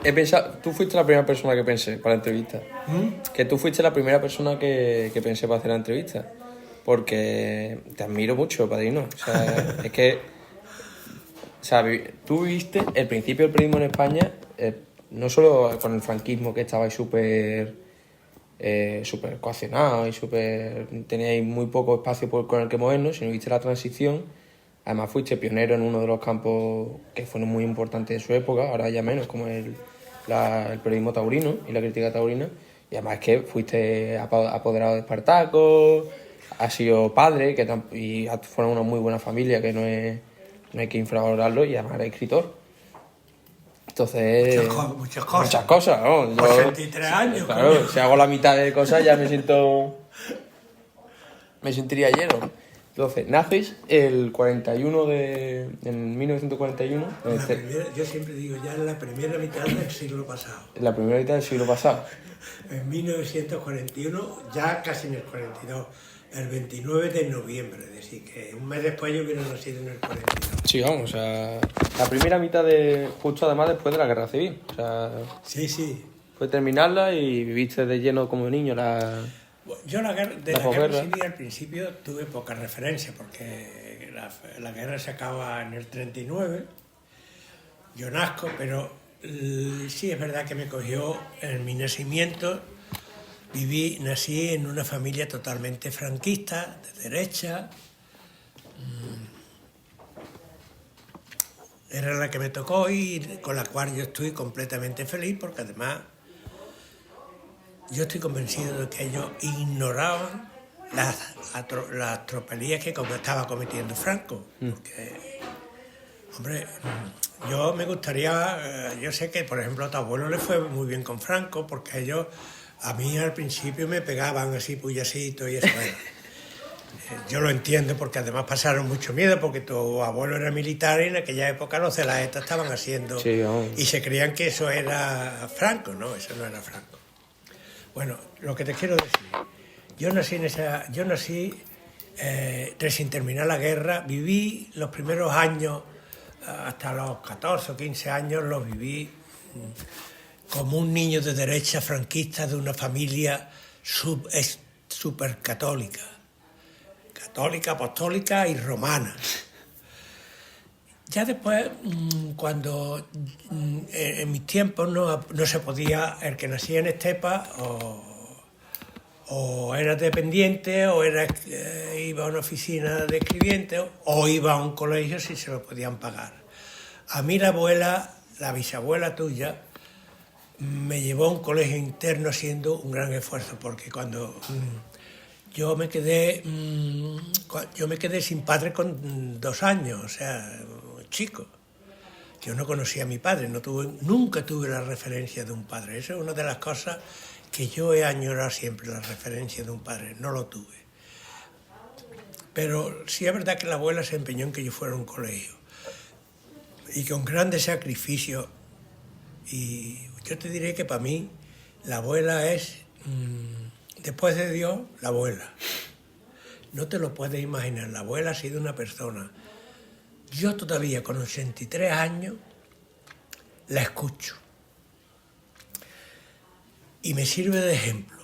he pensado, tú fuiste la primera persona que pensé para la entrevista. Que tú fuiste la primera persona que pensé para hacer la entrevista. Porque te admiro mucho, padrino. O sea, es que... O sea, tú viste el principio del periodismo en España, no solo con el franquismo, que estabais súper coaccionado y teníais muy poco espacio con el que movernos, sino viste la transición. Además fuiste pionero en uno de los campos que fueron muy importantes de su época, ahora ya menos, como el periodismo taurino y la crítica taurina. Y además que fuiste apoderado de Espartaco, has sido padre, y fueron una muy buena familia, que no hay que infravalorarlo, y además eres escritor. Entonces... Muchas cosas. Muchas cosas, ¿no? Por 63 años. Claro, coño. Si hago la mitad de cosas ya me sentiría lleno. Entonces, naces el 41 en 1941. Yo siempre digo, ya en la primera mitad del siglo pasado. En la primera mitad del siglo pasado. En 1941, ya casi en el 42. El 29 de noviembre, es decir, que un mes después yo hubiera nacido en el 42. Sí, vamos, o sea, la primera mitad justo además después de la Guerra Civil. O sea, sí. Fue terminarla y viviste de lleno como niño Yo la Guerra Civil al principio tuve poca referencia, porque la guerra se acaba en el 39, yo nazco, pero sí es verdad que me cogió en mi nacimiento. Nací en una familia totalmente franquista, de derecha. Era la que me tocó y con la cual yo estoy completamente feliz, porque además yo estoy convencido de que ellos ignoraban las tropelías que estaba cometiendo Franco. Porque, hombre, yo me gustaría, yo sé que por ejemplo a tu abuelo le fue muy bien con Franco, porque ellos a mí al principio me pegaban así puyasitos y eso. Bueno, yo lo entiendo, porque además pasaron mucho miedo, porque tu abuelo era militar y en aquella época los celaetas estaban haciendo, sí, y se creían que eso era Franco. No, eso no era Franco. Bueno, lo que te quiero decir, yo nací sin terminar la guerra, viví los primeros años, hasta los 14 o 15 años, los viví como un niño de derecha franquista de una familia súper católica, apostólica y romana. Ya después, cuando en mis tiempos no se podía, el que nacía en estepa o era dependiente, o iba a una oficina de escribiente, o iba a un colegio si se lo podían pagar. A mí la bisabuela tuya, me llevó a un colegio interno haciendo un gran esfuerzo, porque cuando yo me quedé sin padre con 2 años, o sea, chico. Yo no conocía a mi padre, nunca tuve la referencia de un padre. Eso es una de las cosas que yo he añorado siempre, la referencia de un padre. No lo tuve. Pero sí es verdad que la abuela se empeñó en que yo fuera a un colegio. Y con grandes sacrificios. Y yo te diré que para mí la abuela es, después de Dios, la abuela. No te lo puedes imaginar. La abuela ha sido una persona. Yo todavía con 83 años la escucho. Y me sirve de ejemplo.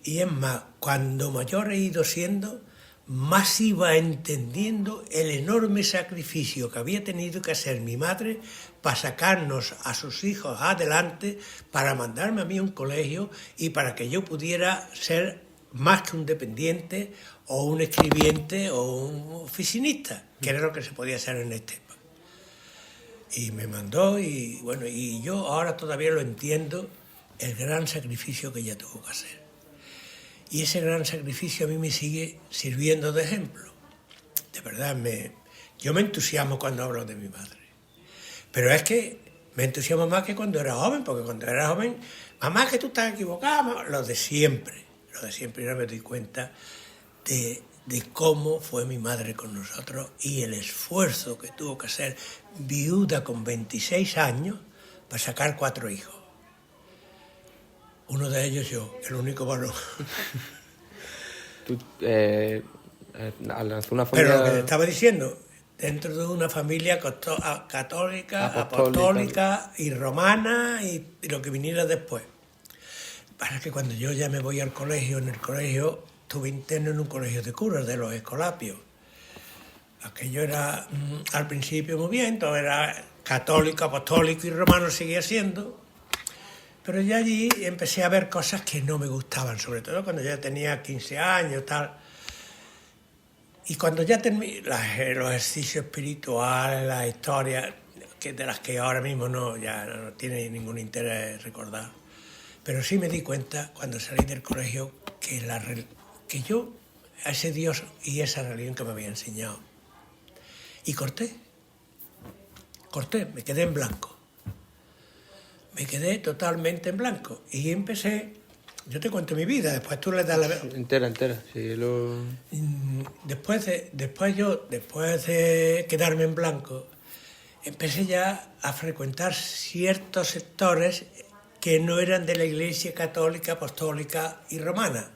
Y es más, cuando mayor he ido siendo, más iba entendiendo el enorme sacrificio que había tenido que hacer mi madre para sacarnos a sus hijos adelante, para mandarme a mí a un colegio y para que yo pudiera ser más que un dependiente o un escribiente o un oficinista, que era lo que se podía hacer en estepa. Y me mandó, y bueno, y yo ahora todavía lo entiendo, el gran sacrificio que ella tuvo que hacer. Y ese gran sacrificio a mí me sigue sirviendo de ejemplo. De verdad, yo me entusiasmo cuando hablo de mi madre. Pero es que me entusiasmo más que cuando era joven, porque cuando era joven, mamá, que tú estás equivocada, lo de siempre. Y ahora me doy cuenta de cómo fue mi madre con nosotros y el esfuerzo que tuvo que hacer, viuda con 26 años, para sacar 4 hijos. Uno de ellos yo, el único varón. Tú, al nacer una familia... Pero lo que te estaba diciendo, dentro de una familia católica, apostólica y romana y lo que viniera después. Para que cuando yo ya me voy al colegio, en el colegio estuve interno en un colegio de curas, de los Escolapios. Aquello era al principio muy bien, todo era católico, apostólico y romano, seguía siendo. Pero ya allí empecé a ver cosas que no me gustaban, sobre todo cuando ya tenía 15 años, tal. Y cuando ya terminé los ejercicios espirituales, las historias, de las que ahora mismo ya no tiene ningún interés recordar. Pero sí me di cuenta, cuando salí del colegio, que yo, a ese Dios y esa religión que me había enseñado, y corté, me quedé en blanco. Me quedé totalmente en blanco y empecé, yo te cuento mi vida, después tú le das la... Entera, sí, Después de quedarme en blanco, empecé ya a frecuentar ciertos sectores que no eran de la Iglesia católica, apostólica y romana.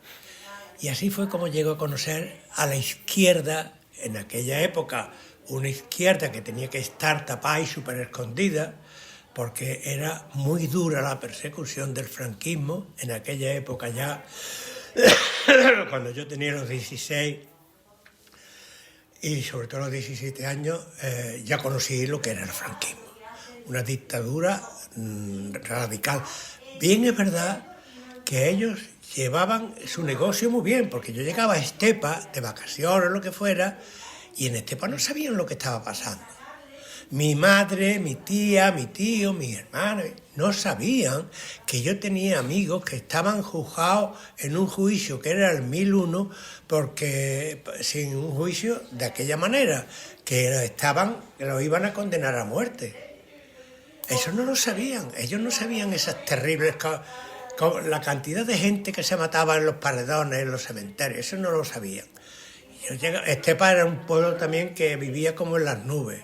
Y así fue como llego a conocer a la izquierda, en aquella época, una izquierda que tenía que estar tapada y súper escondida, porque era muy dura la persecución del franquismo en aquella época ya, cuando yo tenía los 16 y sobre todo los 17 años, ya conocí lo que era el franquismo, una dictadura radical. Bien es verdad que ellos llevaban su negocio muy bien, porque yo llegaba a Estepa, de vacaciones o lo que fuera, y en Estepa no sabían lo que estaba pasando. Mi madre, mi tía, mi tío, mis hermanos, no sabían que yo tenía amigos que estaban juzgados en un juicio que era el 1001, porque sin un juicio de aquella manera, que los iban a condenar a muerte. Eso no lo sabían, ellos no sabían esas terribles cosas, la cantidad de gente que se mataba en los paredones, en los cementerios, eso no lo sabían. Estepa era un pueblo también que vivía como en las nubes.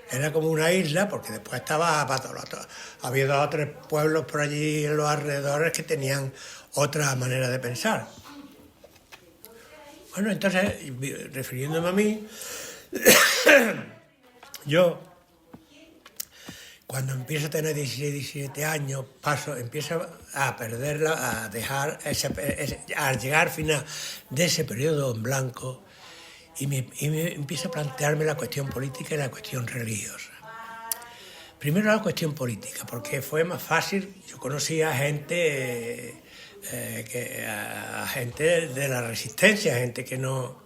Era como una isla, porque después había 2 o 3 pueblos por allí en los alrededores que tenían otra manera de pensar. Bueno, entonces, refiriéndome a mí, yo, cuando empiezo a tener 16, 17 años, empiezo a perderla, a dejar, al llegar al final de ese periodo en blanco, y me empiezo a plantearme la cuestión política y la cuestión religiosa. Primero la cuestión política, porque fue más fácil. Yo conocí a gente, gente de la resistencia, gente que no...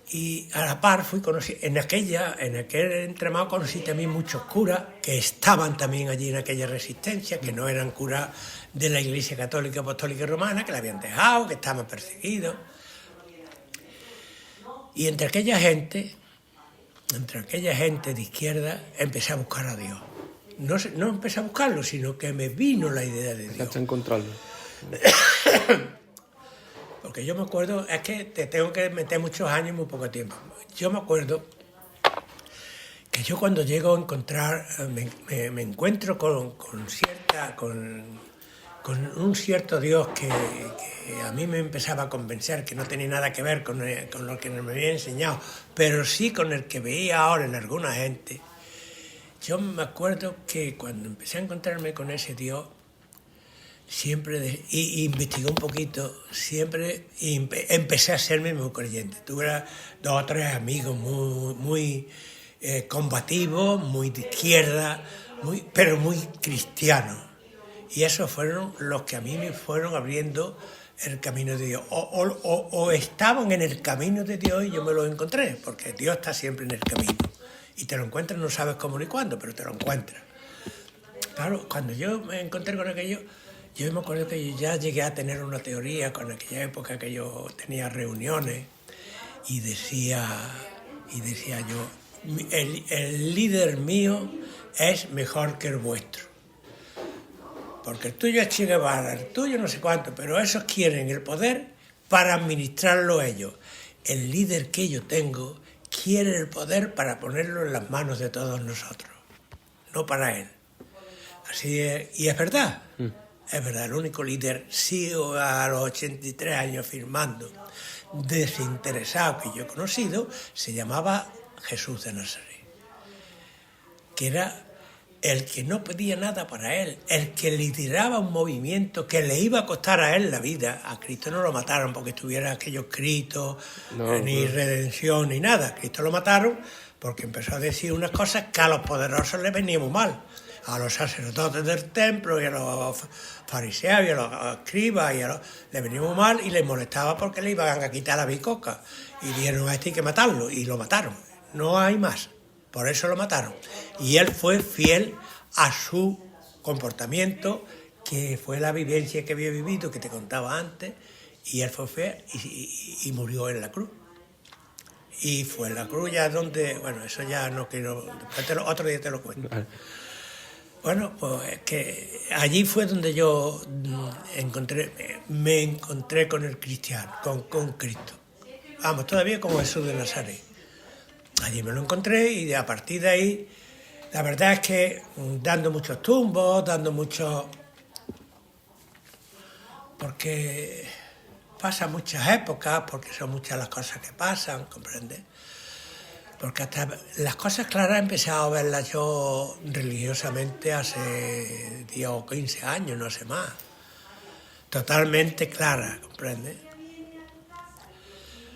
Y a la par en aquel entramado conocí también muchos curas que estaban también allí en aquella resistencia, que no eran curas de la Iglesia Católica, Apostólica y Romana, que la habían dejado, que estaban perseguidos. Y entre aquella gente de izquierda, empecé a buscar a Dios. No empecé a buscarlo, sino que me vino la idea de Dios. Empezaste a encontrarlo. Porque yo me acuerdo, es que te tengo que meter muchos años en muy poco tiempo. Yo me acuerdo que yo cuando llego a encontrar, me encuentro con un cierto Dios que a mí me empezaba a convencer que no tenía nada que ver con lo que me había enseñado, pero sí con el que veía ahora en alguna gente. Yo me acuerdo que cuando empecé a encontrarme con ese Dios, siempre, y investigué un poquito, siempre empecé a serme muy creyente. Tuve 2 o 3 amigos muy combativos, muy de izquierda, pero muy cristianos. Y esos fueron los que a mí me fueron abriendo el camino de Dios. O estaban en el camino de Dios y yo me los encontré, porque Dios está siempre en el camino. Y te lo encuentras, no sabes cómo ni cuándo, pero te lo encuentras. Claro, cuando yo me encontré con aquello, yo me acuerdo que yo ya llegué a tener una teoría con aquella época que yo tenía reuniones y decía yo, el líder mío es mejor que el vuestro. Porque el tuyo es Che Guevara, el tuyo no sé cuánto, pero esos quieren el poder para administrarlo ellos. El líder que yo tengo quiere el poder para ponerlo en las manos de todos nosotros, no para él. Así es, y es verdad. Es verdad, el único líder, sigo a los 83 años firmando, desinteresado que yo he conocido, se llamaba Jesús de Nazaret, que era el que no pedía nada para él, el que lideraba un movimiento que le iba a costar a él la vida. A Cristo no lo mataron porque estuviera aquello escrito, ni redención, ni nada. A Cristo lo mataron porque empezó a decir unas cosas que a los poderosos les venía muy mal. A los sacerdotes del templo y a los fariseos y a los escribas les venía muy mal y les molestaba porque le iban a quitar la bicoca. Y dijeron a este hay que matarlo, y lo mataron. No hay más. Por eso lo mataron. Y él fue fiel a su comportamiento, que fue la vivencia que había vivido, que te contaba antes, y él fue fiel y murió en la cruz. Y fue en la cruz ya donde, bueno, eso ya no quiero, después otro día te lo cuento. Bueno, pues es que allí fue donde yo me encontré con el cristiano, con Cristo. Vamos, todavía como Jesús de Nazaret. Allí me lo encontré y a partir de ahí, la verdad es que dando muchos tumbos, porque pasan muchas épocas, porque son muchas las cosas que pasan, ¿comprendes? Porque hasta las cosas claras he empezado a verlas yo religiosamente hace 10 o 15 años, no sé más. Totalmente claras, ¿comprendes?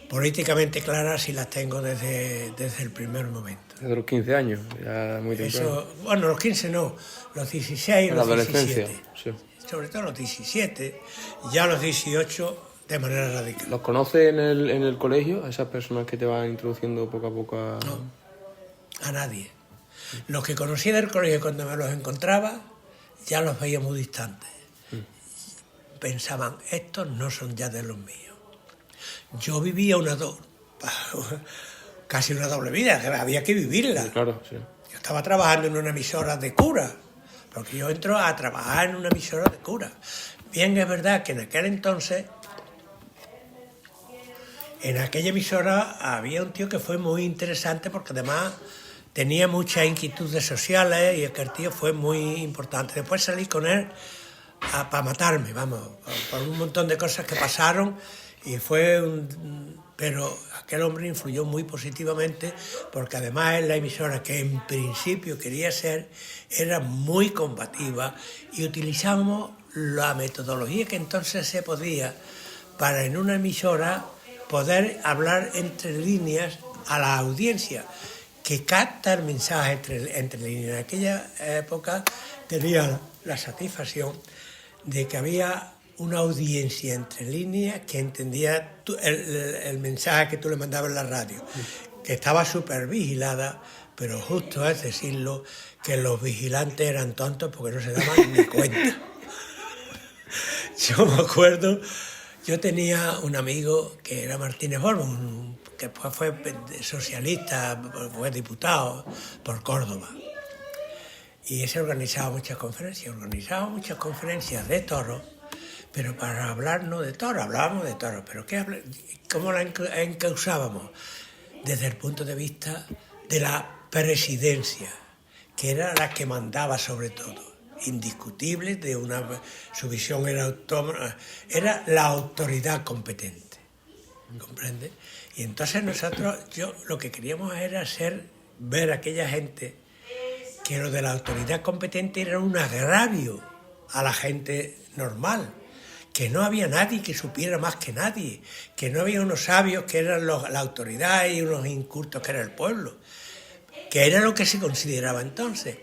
Políticamente claras sí las tengo desde el primer momento. Desde los 15 años, ya muy temprano. Bueno, los 15 no, los 16, los 17. Sí. Sobre todo los 17, ya los 18 de manera radical. ¿Los conoces en el colegio, a esas personas que te van introduciendo poco a poco a...? No, a nadie. Los que conocí del colegio cuando me los encontraba, ya los veía muy distantes. Pensaban, estos no son ya de los míos. Yo vivía casi una doble vida, que había que vivirla. Sí, claro, sí. Yo estaba trabajando en una emisora de cura, porque yo entro a trabajar en una emisora de cura. Bien, es verdad que en aquel entonces, en aquella emisora había un tío que fue muy interesante porque además tenía muchas inquietudes sociales y aquel tío fue muy importante. Después salí con él para matarme, vamos, por un montón de cosas que pasaron. Y pero aquel hombre influyó muy positivamente porque además en la emisora que en principio quería ser era muy combativa y utilizábamos la metodología que entonces se podía para en una emisora poder hablar entre líneas a la audiencia que capta el mensaje entre líneas. En aquella época tenía la satisfacción de que había una audiencia entre líneas que entendía el mensaje que tú le mandabas en la radio, que estaba súper vigilada, pero justo es decirlo, que los vigilantes eran tontos porque no se daban ni cuenta. Yo me acuerdo, yo tenía un amigo que era Martínez Borbo, que después fue socialista, fue diputado por Córdoba. Y ese organizaba muchas conferencias de toros, pero para hablar no de toros, hablábamos de toros, pero ¿cómo la encausábamos? Desde el punto de vista de la presidencia, que era la que mandaba sobre todo, indiscutible, su visión era autónoma, era la autoridad competente, ¿comprende? Y entonces yo lo que queríamos era ver a aquella gente que lo de la autoridad competente era un agravio a la gente normal, que no había nadie que supiera más que nadie, que no había unos sabios que eran la autoridad y unos incultos que era el pueblo, que era lo que se consideraba entonces,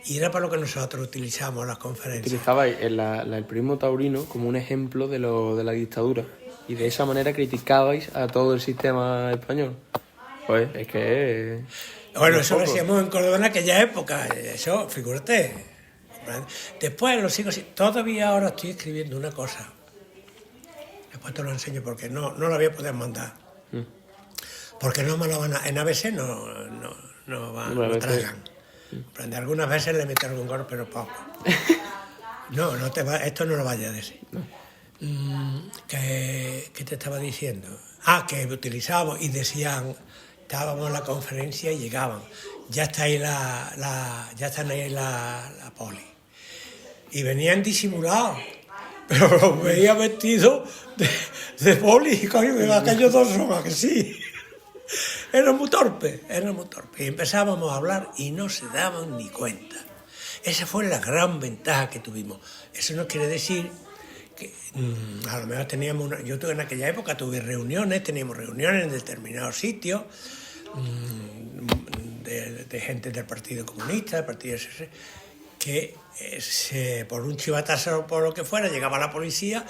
y era para lo que nosotros utilizábamos las conferencias. Utilizabais el primo taurino como un ejemplo de la dictadura, y de esa manera criticabais a todo el sistema español. Pues es que... Bueno, eso lo hacíamos en Córdoba en aquella época, eso, figúrate. Después lo sigo, todavía ahora estoy escribiendo una cosa. Después te lo enseño porque no lo voy a poder mandar. Porque no me lo van en ABC no tragan. Algunas veces le meto algún gol, pero poco. Esto no lo vaya a decir. ¿Qué te estaba diciendo? Que utilizábamos y decían, estábamos en la conferencia y llegaban. Ya está ahí la poli. Y venían disimulados, pero los veía vestidos de poli, y coño, aquellos dos son, ¿a que sí? Eran muy torpes. Y empezábamos a hablar y no se daban ni cuenta. Esa fue la gran ventaja que tuvimos. Eso no quiere decir que a lo mejor teníamos yo en aquella época teníamos reuniones en determinados sitios de gente del Partido Comunista, del Partido SS, que por un chivatazo o por lo que fuera llegaba la policía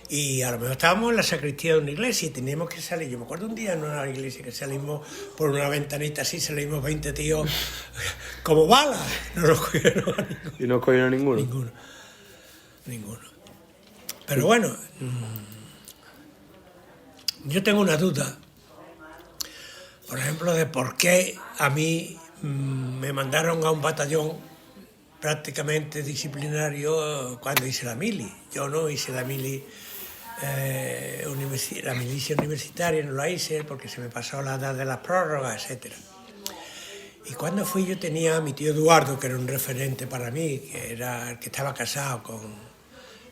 y a lo mejor estábamos en la sacristía de una iglesia y teníamos que salir. Yo me acuerdo un día en una iglesia que salimos por una ventanita así, salimos 20 tíos como balas. No nos cogieron a ninguno. ¿Y no cogieron a ninguno? Ninguno. Pero bueno, yo tengo una duda, por ejemplo, de por qué a mí me mandaron a un batallón prácticamente disciplinario cuando hice la mili. Yo no hice la mili, la milicia universitaria no la hice porque se me pasó la edad de las prórrogas, etc. Y cuando fui yo tenía a mi tío Eduardo, que era un referente para mí, que era el que estaba casado con,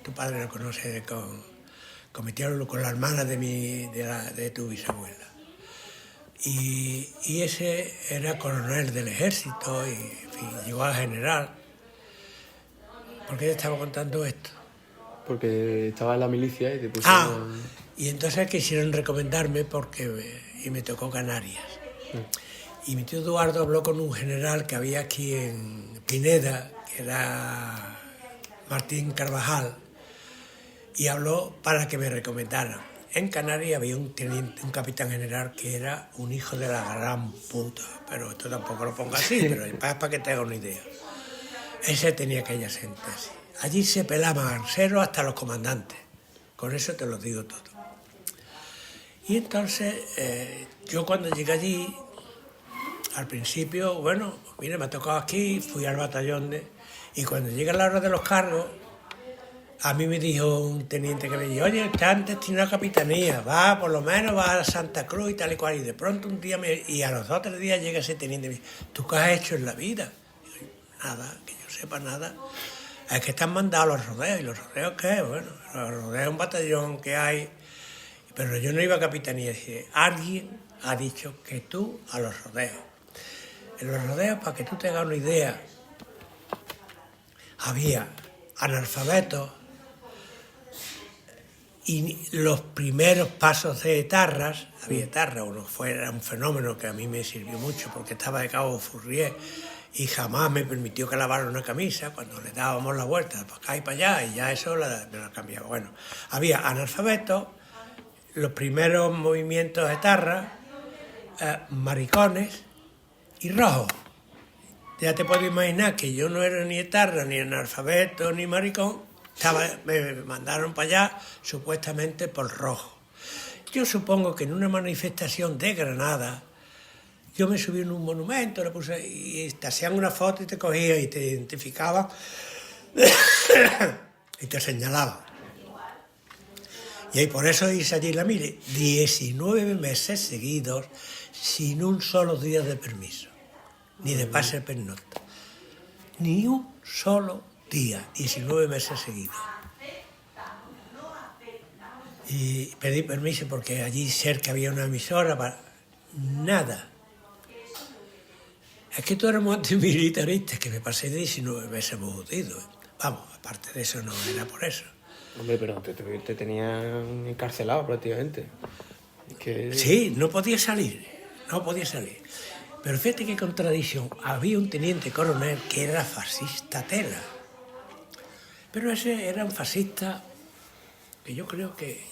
tu padre lo conoce, con mi tío, con la hermana de tu bisabuela. Y ese era coronel del ejército y en fin, llegó a general. ¿Por qué te estaba contando esto? Porque estaba en la milicia y te pusieron... Y entonces quisieron recomendarme y me tocó Canarias. Y mi tío Eduardo habló con un general que había aquí en Pineda, que era Martín Carvajal, y habló para que me recomendaran. En Canarias había un capitán general que era un hijo de la gran puta, pero esto tampoco lo pongo así, pero es para que te haga una idea. Ese tenía aquella gente así. Allí se pelaban arceros hasta los comandantes. Con eso te lo digo todo. Y entonces, yo cuando llegué allí, al principio, bueno, mire, me ha tocado aquí, fui al batallón y cuando llega la hora de los cargos, a mí me dijo un teniente que me dijo, oye, están destinados a capitanía, por lo menos va a Santa Cruz y tal y cual. Y de pronto un día, y a los 2 o 3 días llega ese teniente y me dice, ¿tú qué has hecho en la vida? Y yo, nada, que yo sepa nada. Es que están mandados a los rodeos. ¿Y los rodeos qué? Bueno, los rodeos es un batallón que hay. Pero yo no iba a capitanía. Dice, alguien ha dicho que tú a los rodeos. En los rodeos, para que tú te hagas una idea, había analfabetos y los primeros pasos de etarras, había etarras, era un fenómeno que a mí me sirvió mucho porque estaba de Cabo Furrier y jamás me permitió que lavara una camisa cuando le dábamos la vuelta para acá y para allá y ya eso me lo cambiaba. Bueno, había analfabetos, los primeros movimientos de etarras, maricones y rojos. Ya te puedo imaginar que yo no era ni etarra, ni analfabeto, ni maricón. Me mandaron para allá supuestamente por rojo. Yo supongo que en una manifestación de Granada, yo me subí en un monumento, le puse, y te hacían una foto y te cogían y te identificaban y te señalaban. Y ahí por eso hice allí la mili, 19 meses seguidos sin un solo día de permiso, ni de pase pernocta. Ni un solo día, 19 meses seguidos. Y pedí permiso porque allí cerca había una emisora para... Nada. Es que tú eres muy antimilitarista, que me pasé 19 meses jodido. Vamos, aparte de eso no era por eso. Hombre, pero te tenían encarcelado prácticamente. Sí, no podía salir. Pero fíjate qué contradicción. Había un teniente coronel que era fascista tela. Pero ese era un fascista que yo creo que...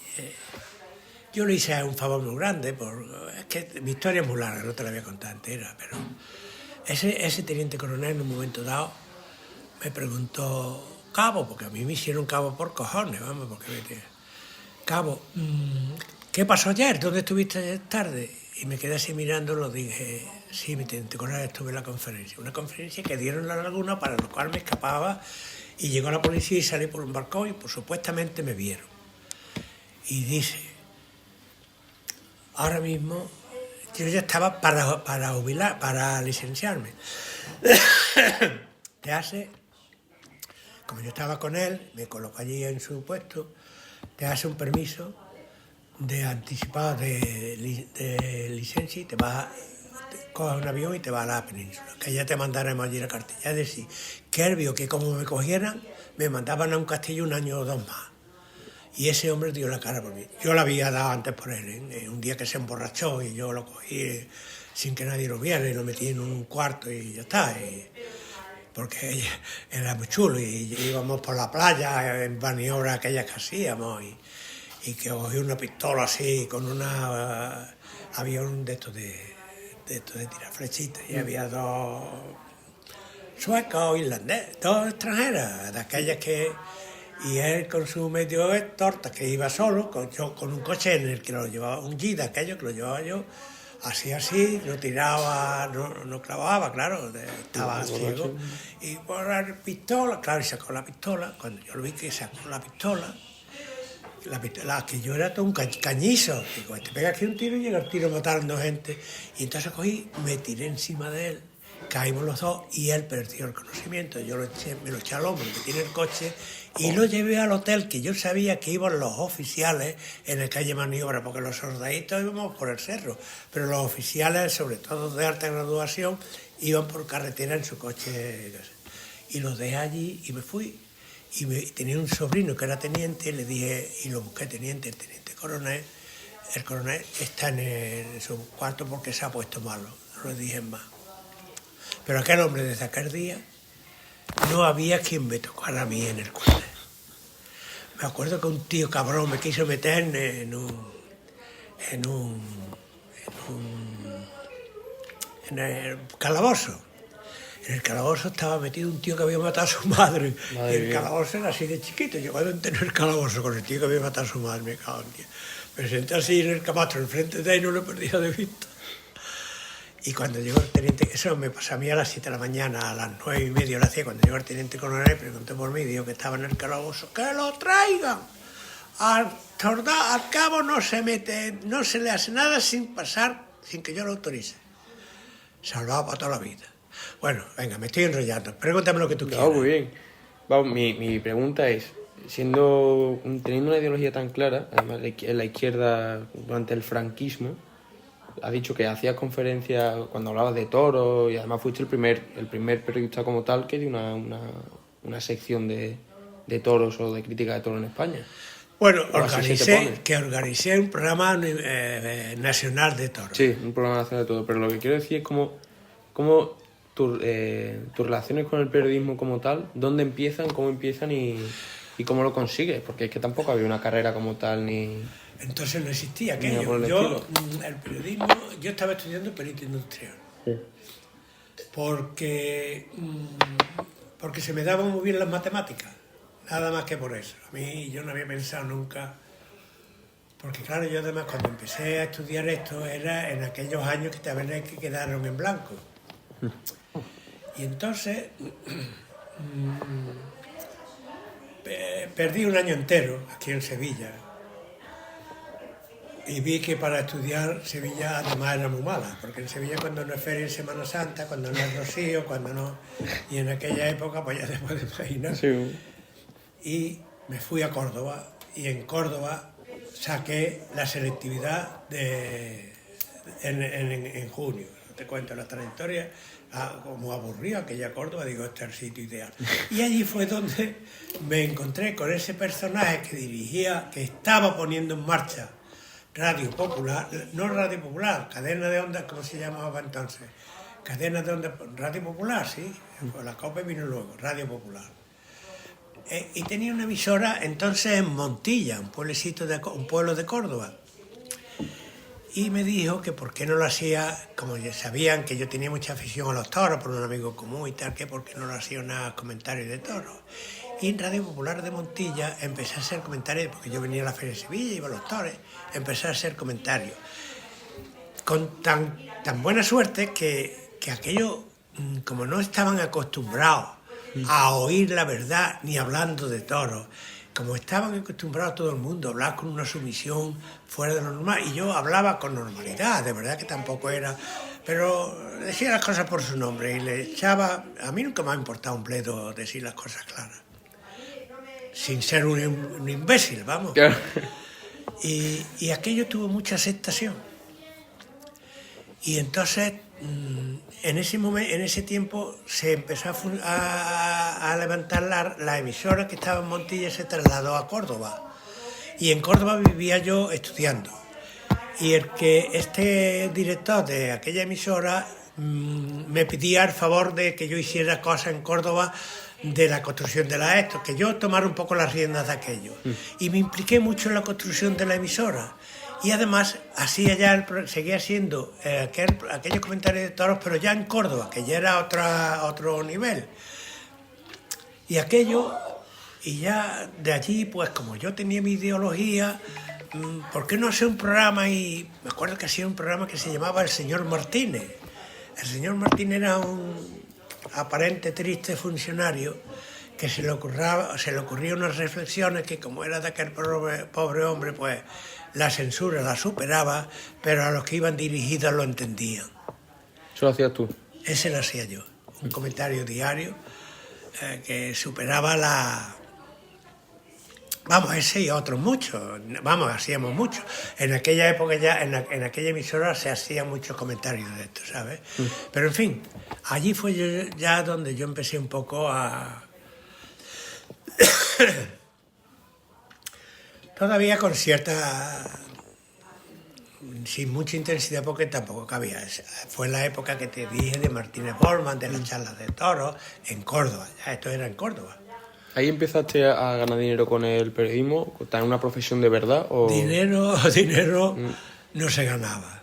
yo le hice un favor muy grande, es que mi historia es muy larga, no te la voy a contar entera, pero ese teniente coronel en un momento dado me preguntó, cabo, porque a mí me hicieron cabo por cojones, vamos, porque cabo, ¿qué pasó ayer? ¿Dónde estuviste ayer tarde? Y me quedé así mirándolo, dije, sí, mi teniente coronel, estuve en la conferencia. Una conferencia que dieron en la laguna para lo cual me escapaba y llegó la policía y salí por un balcón y pues supuestamente me vieron. Y dice, ahora mismo, yo ya estaba para jubilar, para licenciarme. Te hace, como yo estaba con él, me colocó allí en su puesto, te hace un permiso de anticipado de licencia y te vas coges un avión y te vas a la península, que ya te mandaremos allí la cartilla. Es decir, que él vio que como me cogieran, me mandaban a un castillo 1 año o 2 más. Y ese hombre dio la cara por mí. Yo la había dado antes por él, ¿eh? Un día que se emborrachó y yo lo cogí sin que nadie lo viera y lo metí en un cuarto y ya está. Porque era muy chulo y íbamos por la playa en maniobras aquellas que hacíamos y que cogí una pistola así con una... había un de estos de tirar flechitas y había 2 suecos, irlandeses, 2 extranjeras, de aquellas que... Y él con su medio torta, que iba solo, con un coche en el que lo llevaba, un Jeep de aquello que lo llevaba yo, así, lo tiraba, no clavaba, claro, estaba ciego. Y por la pistola, claro, y sacó la pistola, cuando yo lo vi que sacó la pistola, que yo era todo un cañizo, digo, te pega aquí un tiro y llega el tiro matando gente. Y entonces cogí, me tiré encima de él, caímos los dos y él perdió el conocimiento. Yo me lo eché al hombro, me metí en el coche y lo llevé al hotel, que yo sabía que iban los oficiales en el calle Maniobra, porque los soldaditos íbamos por el cerro, pero los oficiales, sobre todo de alta graduación, iban por carretera en su coche. Y los dejé allí y me fui. Y tenía un sobrino que era teniente, le dije, y lo busqué teniente, el teniente coronel. El coronel está en su cuarto porque se ha puesto malo, no lo dije más. Pero aquel hombre, desde aquel día, no había quien me tocara a mí en el cuartel. Me acuerdo que un tío cabrón me quiso meter en el calabozo. En el calabozo estaba metido un tío que había matado a su madre. Y el calabozo era así de chiquito. Yo cuando entré en el calabozo con el tío que había matado a su madre, me cago en Dios. Me senté así en el camastro, enfrente de él, y no lo perdía de vista. Y cuando llegó el teniente, eso me pasó a mí a las 7 de la mañana, a las 9:30 lo hacía, cuando llegó el teniente coronel, preguntó por mí, dijo que estaba en el calabozo, ¡que lo traigan! Al cabo no se mete, no se le hace nada sin que yo lo autorice. Salvado para toda la vida. Bueno, venga, me estoy enrollando. Pregúntame lo que tú quieras. Muy bien. Vamos, mi pregunta es, teniendo una ideología tan clara, además en la izquierda durante el franquismo, has dicho que hacías conferencias cuando hablabas de toros y además fuiste el primer periodista como tal que dio una sección de toros o de crítica de toros en España. Bueno, organicé un programa nacional de toros. Sí, un programa nacional de toros, pero lo que quiero decir es cómo tus relaciones con el periodismo como tal, dónde empiezan, cómo empiezan y cómo lo consigues, porque es que tampoco había una carrera como tal ni... Entonces no existía aquello. El periodismo, yo estaba estudiando perito industrial. Sí. Porque se me daban muy bien las matemáticas, nada más que por eso. A mí yo no había pensado nunca, porque claro, yo además cuando empecé a estudiar esto era en aquellos años que también que quedaron en blanco. Y entonces perdí un año entero aquí en Sevilla. Y vi que para estudiar Sevilla además era muy mala, porque en Sevilla cuando no es feria en Semana Santa, cuando no es rocío, cuando no... Y en aquella época, pues ya te puedes imaginar. Sí. Y me fui a Córdoba, y en Córdoba saqué la selectividad en junio. Te cuento la trayectoria, como aburrido aquella Córdoba, digo, este es el sitio ideal. Y allí fue donde me encontré con ese personaje que dirigía, que estaba poniendo en marcha Radio Popular, no Radio Popular, cadena de ondas, ¿cómo se llamaba entonces? Cadena de ondas, Radio Popular, sí, la COPE vino luego, Radio Popular. Y tenía una emisora entonces en Montilla, un pueblo de Córdoba. Y me dijo que por qué no lo hacía, como ya sabían que yo tenía mucha afición a los toros por un amigo común y tal, que por qué no lo hacía unos comentarios de toros. Y en Radio Popular de Montilla empecé a hacer comentarios, porque yo venía a la Feria de Sevilla, iba a los toros, empecé a hacer comentarios. Con tan buena suerte que aquello, como no estaban acostumbrados a oír la verdad ni hablando de toros, como estaban acostumbrados todo el mundo a hablar con una sumisión fuera de lo normal, y yo hablaba con normalidad, de verdad que tampoco era, pero decía las cosas por su nombre y le echaba, a mí nunca me ha importado un bledo decir las cosas claras, sin ser un imbécil, vamos. Claro. Y aquello tuvo mucha aceptación. Y entonces en ese tiempo se empezó a levantar la emisora que estaba en Montilla, se trasladó a Córdoba. Y en Córdoba vivía yo estudiando. Y este director de aquella emisora me pedía el favor de que yo hiciera cosas en Córdoba de la construcción de que yo tomara un poco las riendas de aquello. Y me impliqué mucho en la construcción de la emisora. Y además seguía haciendo aquellos comentarios de toros, pero ya en Córdoba, que ya era otro nivel. Y ya de allí, pues como yo tenía mi ideología, ¿por qué no hacer un programa? Y me acuerdo que hacía un programa que se llamaba El Señor Martínez. El señor Martínez era un aparente triste funcionario que se le ocurría unas reflexiones que, como era de aquel pobre hombre, pues la censura la superaba, pero a los que iban dirigidos lo entendían. ¿Eso lo hacías tú? Ese lo hacía yo, un comentario diario que superaba Vamos, ese y otros muchos, hacíamos mucho. En aquella época ya, en aquella emisora se hacían muchos comentarios de esto, ¿sabes? Pero en fin, allí fue ya donde yo empecé un poco a... Todavía con sin mucha intensidad, porque tampoco cabía. Fue la época que te dije de Martínez Bormann, de las charlas de toros, en Córdoba. Ya esto era en Córdoba. ¿Ahí empezaste a ganar dinero con el periodismo? ¿Tener una profesión de verdad? O... Dinero no se ganaba.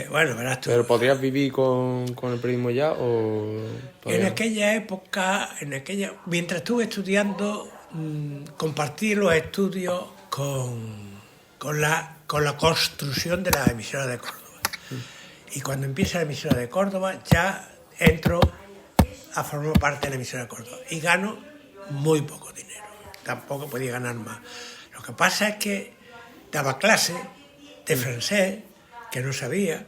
Bueno, verás tú. ¿Pero podrías vivir con el periodismo ya? O en aquella época, mientras estuve estudiando, compartí los estudios con la construcción de la emisora de Córdoba. Y cuando empieza la emisora de Córdoba, ya entro a formar parte de la emisora de Córdoba. Y gano muy poco dinero, tampoco podía ganar más. Lo que pasa es que daba clase de francés, que no sabía,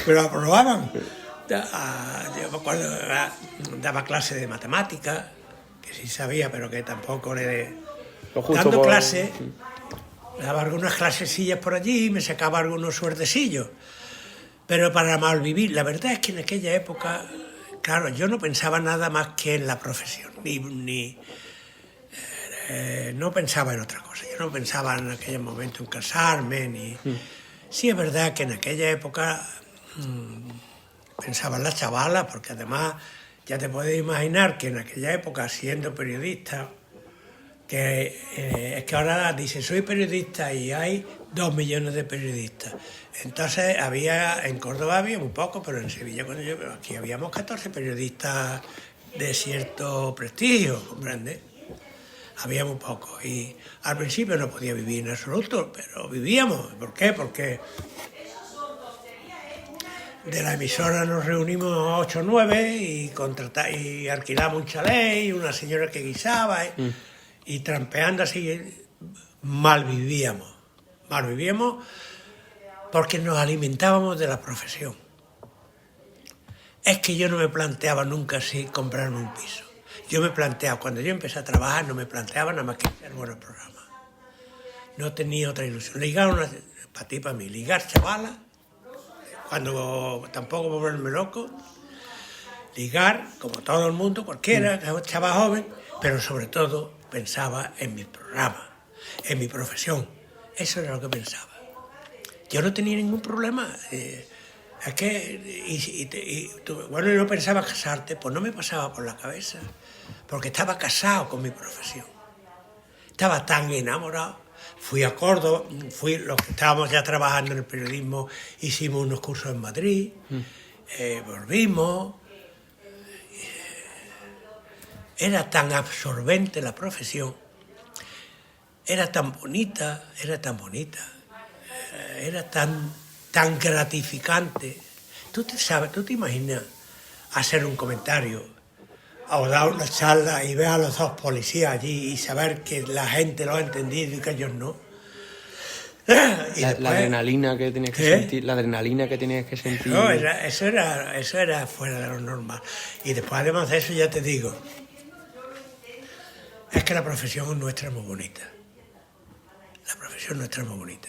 pero aprobaban. Yo me acuerdo, daba clase de matemáticas, que sí sabía, pero que tampoco dando clase, daba algunas clasecillas por allí, me sacaba algunos suertecillos, pero para malvivir. La verdad es que en aquella época... Claro, yo no pensaba nada más que en la profesión, no pensaba en otra cosa. Yo no pensaba en aquel momento en casarme, Sí, es verdad que en aquella época pensaba en las chavalas, porque además ya te puedes imaginar que en aquella época, siendo periodista, es que ahora dice soy periodista y hay 2 millones de periodistas. Entonces en Córdoba había muy poco, pero en Sevilla aquí habíamos 14 periodistas de cierto prestigio, ¿comprendes? Había muy poco y al principio no podía vivir en absoluto, pero vivíamos. ¿Por qué? Porque de la emisora nos reunimos 8 o 9 y alquilamos un chalet y una señora que guisaba y trampeando así mal vivíamos porque nos alimentábamos de la profesión. Es que yo no me planteaba nunca así comprarme un piso. Cuando yo empecé a trabajar, no me planteaba nada más que hacer buenos programas. No tenía otra ilusión. Ligar para ti, para mí, ligar chavalas, cuando tampoco volverme loco, ligar, como todo el mundo, cualquiera, chaval joven, pero sobre todo pensaba en mi programa, en mi profesión. Eso era lo que pensaba. Yo no tenía ningún problema. Es que, bueno, yo no pensaba casarte, pues no me pasaba por la cabeza, porque estaba casado con mi profesión. Estaba tan enamorado. Fui a Córdoba, los que estábamos ya trabajando en el periodismo, hicimos unos cursos en Madrid, volvimos. Era tan absorbente la profesión, era tan bonita, era tan gratificante. Tú te imaginas hacer un comentario o dar una charla y ver a los 2 policías allí y saber que la gente lo ha entendido y que ellos no. La adrenalina que tenías que sentir, la adrenalina que tenías que sentir. No, eso era fuera de lo normal. Y después, además de eso, ya te digo, es que la profesión nuestra es muy bonita. La profesión nuestra es muy bonita.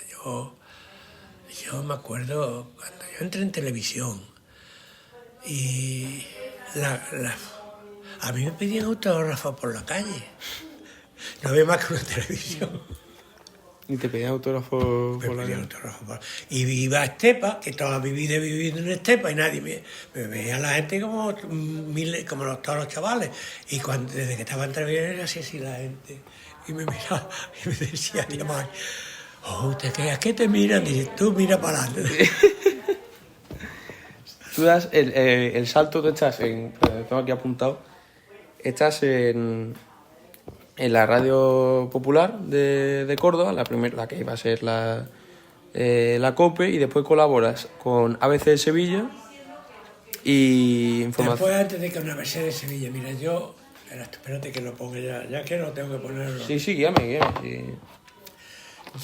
Yo me acuerdo cuando yo entré en televisión y a mí me pedían autógrafos por la calle. No había más que una televisión. Y te pedían autógrafos Me por la pedían calle. autógrafos. Y iba a Estepa, que toda mi vida he vivido en Estepa y nadie me veía la gente como todos los chavales. Y desde que estaba en televisión era así la gente. Y me miraba y me decía, Diamante, ¿a qué te miran? Dice, tú mira para adelante. Tú das el salto, tú estás tengo aquí apuntado, estás en la radio popular de Córdoba, la que iba a ser la COPE, y después colaboras con ABC de Sevilla y información. Después, antes de que una vez de Sevilla, mira, espérate que lo ponga ya que no tengo que ponerlo. Sí, guíame. Sí.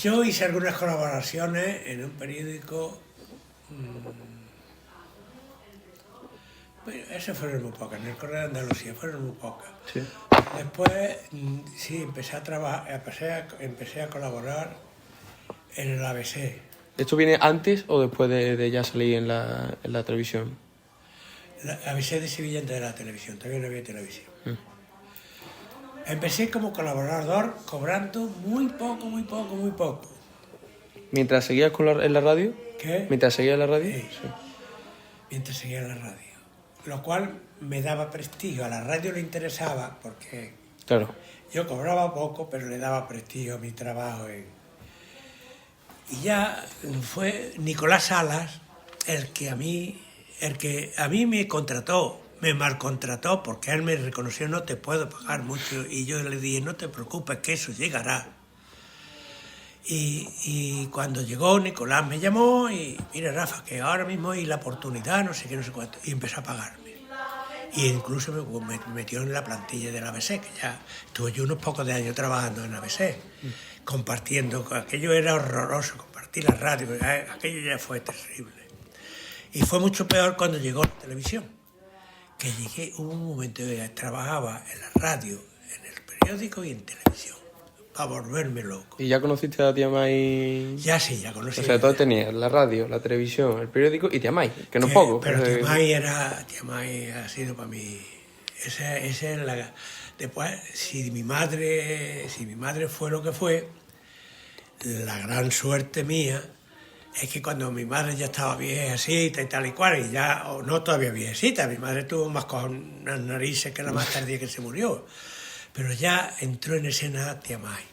Yo hice algunas colaboraciones en un periódico. Esas fueron muy pocas, en el Correo de Andalucía fueron muy pocas. Sí. Después, sí, empecé a colaborar en el ABC. ¿Esto viene antes o después de ya salir en la televisión? La ABC de Sevilla antes de la televisión, todavía no había televisión. Empecé como colaborador cobrando muy poco. ¿Mientras seguías en la radio? ¿Qué? ¿Mientras seguías en la radio? Sí. Mientras seguía en la radio. Lo cual me daba prestigio. A la radio le interesaba porque Claro. yo cobraba poco, pero le daba prestigio a mi trabajo. Y ya fue Nicolás Salas el que a mí me contrató, me malcontrató, porque él me reconoció, no te puedo pagar mucho, y yo le dije, no te preocupes, que eso llegará. Y cuando llegó, Nicolás me llamó y, mira, Rafa, que ahora mismo hay la oportunidad, no sé qué, no sé cuánto, y empezó a pagarme. Y incluso me metió en la plantilla del ABC, que ya estuve yo unos pocos de años trabajando en ABC, compartiendo, aquello era horroroso, compartir la radio, aquello ya fue terrible. Y fue mucho peor cuando llegó la televisión, que hubo un momento que trabajaba en la radio, en el periódico y en televisión, para volverme loco. ¿Y ya conociste a Tiamay? Ya sí, ya conocí. O sea, todo tenías la radio, la televisión, el periódico y Tiamay, que no es poco. Pero Tiamay ha sido para mí, esa es la... Después, si mi madre fue lo que fue, la gran suerte mía es que cuando mi madre ya estaba viejecita y tal y cual, y ya, o no todavía viejecita, mi madre tuvo más con las narices que la más tardía que se murió, pero ya entró en escena Tiamay.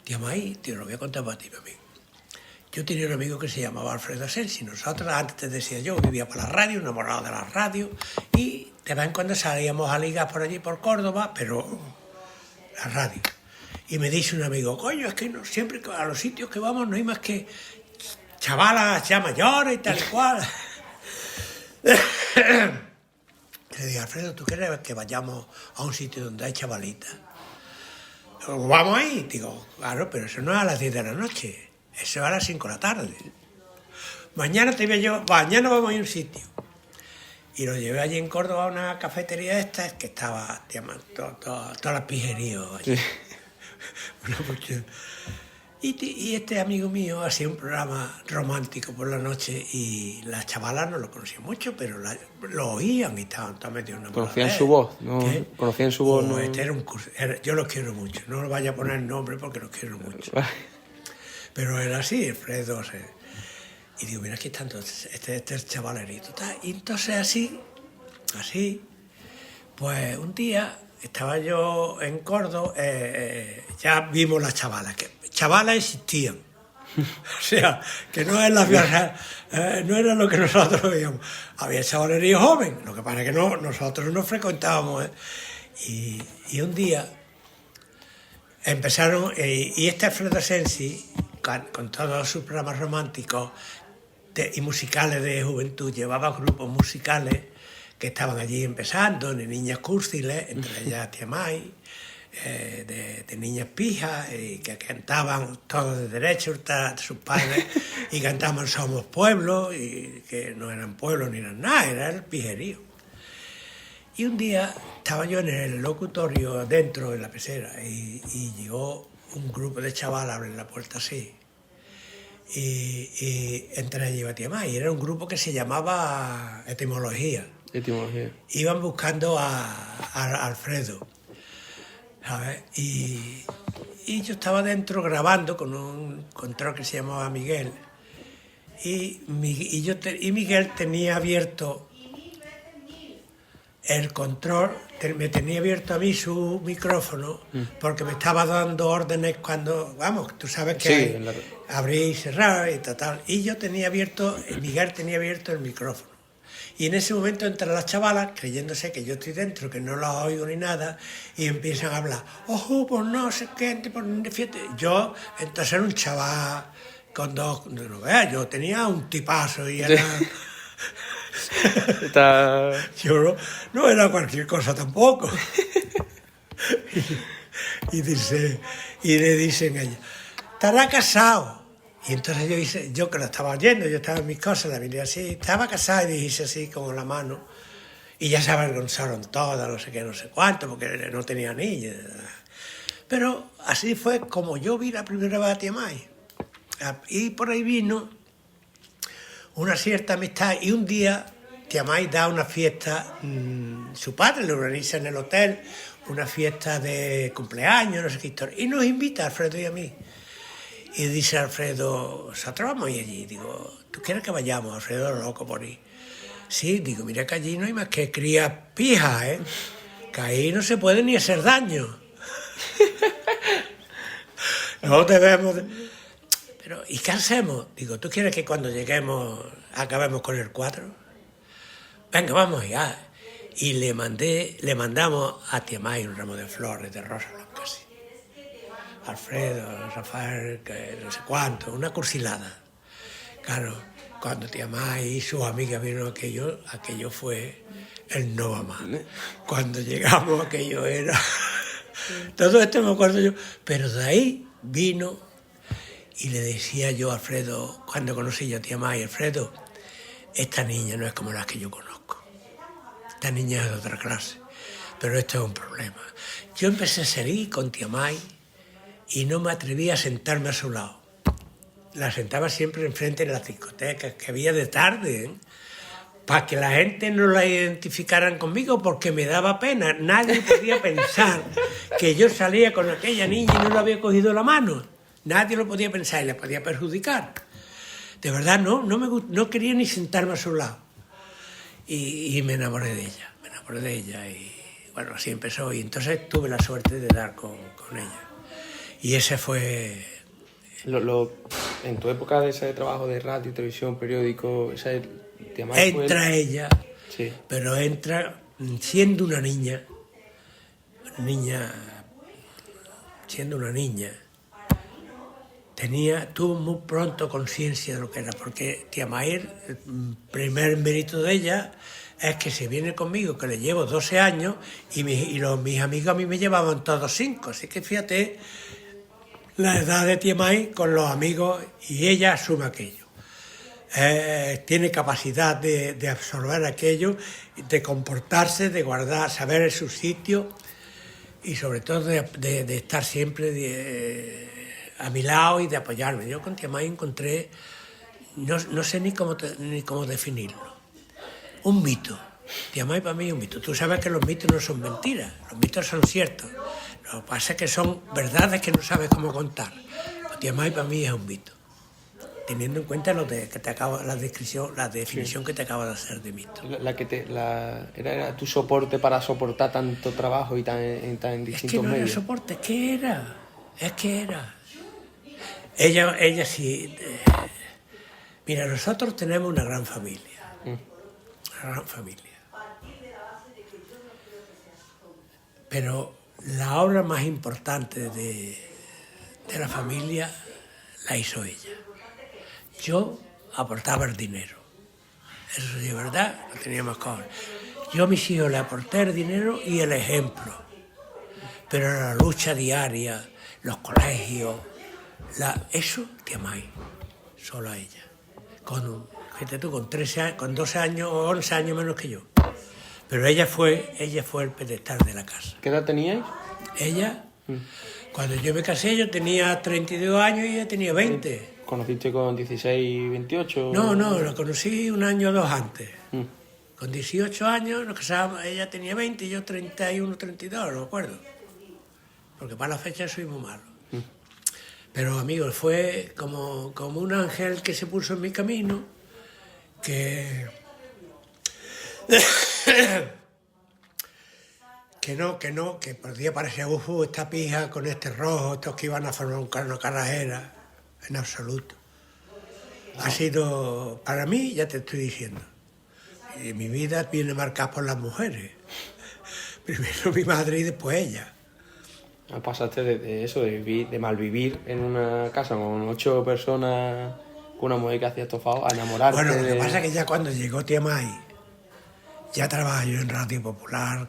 Tiamay, te lo voy a contar para ti, para mí. Yo tenía un amigo que se llamaba Alfredo Asensi. Nosotros, antes te decía yo, vivía por la radio, enamorado de la radio, y de vez en cuando salíamos a ligas por allí, por Córdoba, pero la radio. Y me dice un amigo, coño, es que no, siempre a los sitios que vamos no hay más que chavalas ya mayores y tal y cual. Le digo, Alfredo, ¿tú quieres que vayamos a un sitio donde hay chavalitas? ¿Vamos ahí? Digo, claro, pero eso no es a las 10 de la noche, eso es a las 5 de la tarde. Mañana vamos a ir a un sitio. Y lo llevé allí en Córdoba a una cafetería esta, que estaba todas las pijerías allí. Sí. Y este amigo mío hacía un programa romántico por la noche y las chavalas no lo conocían mucho, pero lo oían y estaban metidos en una Conocían su voz, ¿no? ¿Qué? Conocían su voz, ¿no? Este era yo los quiero mucho, no lo vaya a poner nombre porque los quiero mucho. Pero era así, Alfredo. Y digo, mira, aquí está entonces, este chavalerito. Y entonces así, pues un día estaba yo en Córdoba, ya vimos las chavalas, que chavalas existían. O sea, que no es no era lo que nosotros veíamos. Había chavalerío joven, lo que pasa es que nosotros no frecuentábamos. Y un día empezaron, y este Alfredo Asensi, con todos sus programas románticos y musicales de juventud, llevaba grupos musicales que estaban allí empezando, de niñas cúrciles, entre ellas Tiamay, de niñas pijas, y que cantaban todos de derecho, sus padres, y cantaban Somos Pueblo, y que no eran pueblos ni eran nada, era el pijerío. Y un día estaba yo en el locutorio dentro de la pecera, y llegó un grupo de chavalas a abrir la puerta así. y entre ellos iba tía May. Era un grupo que se llamaba Etimología. Etimología. Iban buscando a Alfredo, ¿sabes? Y yo estaba dentro grabando con un control que se llamaba Miguel. Y Miguel tenía abierto el control, me tenía abierto a mí su micrófono porque me estaba dando órdenes cuando, vamos, tú sabes que abrir y cerrar y tal. Y yo tenía abierto, Miguel tenía abierto el micrófono. Y en ese momento entran las chavalas, creyéndose que yo estoy dentro, que no las oigo ni nada, y empiezan a hablar, ojo, pues no sé qué, fíjate. Yo, entonces era un chaval con dos, no veas, yo tenía un tipazo y era... Yo no era cualquier cosa tampoco. y le dicen a ella, ¿estará casado? Y entonces yo que lo estaba oyendo, yo estaba en mis cosas, la miré así, estaba casado y dije así como la mano. Y ya se avergonzaron todas, no sé qué, no sé cuánto, porque no tenía niña. Pero así fue como yo vi la primera vez a tía May. Y por ahí vino una cierta amistad y un día tía May da una fiesta, su padre le organiza en el hotel una fiesta de cumpleaños, no sé qué historia, y nos invita a Alfredo y a mí. Y dice Alfredo, nosotros vamos a ir allí. Digo, ¿tú quieres que vayamos? Alfredo loco por ir. Sí, digo, mira que allí no hay más que crías pijas, ¿eh? Que ahí no se puede ni hacer daño. No debemos... Pero, ¿y qué hacemos? Digo, ¿tú quieres que cuando lleguemos acabemos con el 4? Venga, vamos ya. Y le mandamos a tía May un ramo de flores, de rosas blancas, sí. Alfredo, Rafael, que no sé cuánto, una cursilada. Claro, cuando tía May y sus amigas vieron aquello fue el no va más. Cuando llegamos aquello era... Todo esto me acuerdo yo. Pero de ahí vino y le decía yo a Alfredo, cuando conocí yo a tía May, Alfredo, esta niña no es como las que yo conozco. Esta niña es de otra clase. Pero esto es un problema. Yo empecé a salir con tía May y no me atrevía a sentarme a su lado. La sentaba siempre enfrente de las discotecas que había de tarde, ¿eh? Para que la gente no la identificaran conmigo, porque me daba pena. Nadie podía pensar que yo salía con aquella niña y no le había cogido la mano. Nadie lo podía pensar y le podía perjudicar. De verdad, no quería ni sentarme a su lado. Y me enamoré de ella. Y bueno, así empezó. Y entonces tuve la suerte de dar con ella. Y ese fue... En tu época de ese trabajo de radio, televisión, periódico, entra ella, sí. Pero entra siendo una niña, tuvo muy pronto conciencia de lo que era, porque tía May, el primer mérito de ella es que se viene conmigo, que le llevo 12 años, y mis amigos a mí me llevaban todos 5, así que fíjate la edad de tía May con los amigos, y ella asume aquello. Tiene capacidad de absorber aquello, de comportarse, de guardar, saber su sitio y sobre todo de estar siempre a mi lado y de apoyarme. Yo con tía May encontré, no sé ni cómo definirlo, un mito. Tía May para mí es un mito. Tú sabes que los mitos no son mentiras, los mitos son ciertos. Lo que pasa es que son verdades que no sabes cómo contar. Tía May para mí es un mito, teniendo en cuenta la definición que te acabo de hacer de mito. Era tu soporte para soportar tanto trabajo y tan distintos medios. Es que no era soporte, es que era. Ella sí. Mira, nosotros tenemos una gran familia. Una gran familia. Pero la obra más importante de la familia la hizo ella. Yo aportaba el dinero. Eso sí es verdad, no tenía más cosas. Yo a mis hijos le aporté el dinero y el ejemplo. Pero la lucha diaria, los colegios, eso, tía May, solo a ella. Fíjate tú, con 12 años o 11 años menos que yo. Pero ella fue el pedestal de la casa. ¿Qué edad teníais? Ella, cuando yo me casé, yo tenía 32 años y ella tenía 20. ¿Conociste con 16, 28? No, lo conocí un año o dos antes. Mm. Con 18 años nos casábamos, ella tenía 20 y yo 31, 32, no me acuerdo. Porque para la fecha soy muy malo. Pero, amigos, fue como un ángel que se puso en mi camino, que que podía parecer, esta pija con este rojo, estos que iban a formar una carrera, en absoluto. Ha sido, para mí, ya te estoy diciendo, mi vida viene marcada por las mujeres. Primero mi madre y después ella. Pasaste de eso, de malvivir en una casa con 8 personas, con una mujer que hacía estofado, a enamorarte. Bueno, lo que pasa es que ya cuando llegó Tía May, ya trabajaba yo en Radio Popular,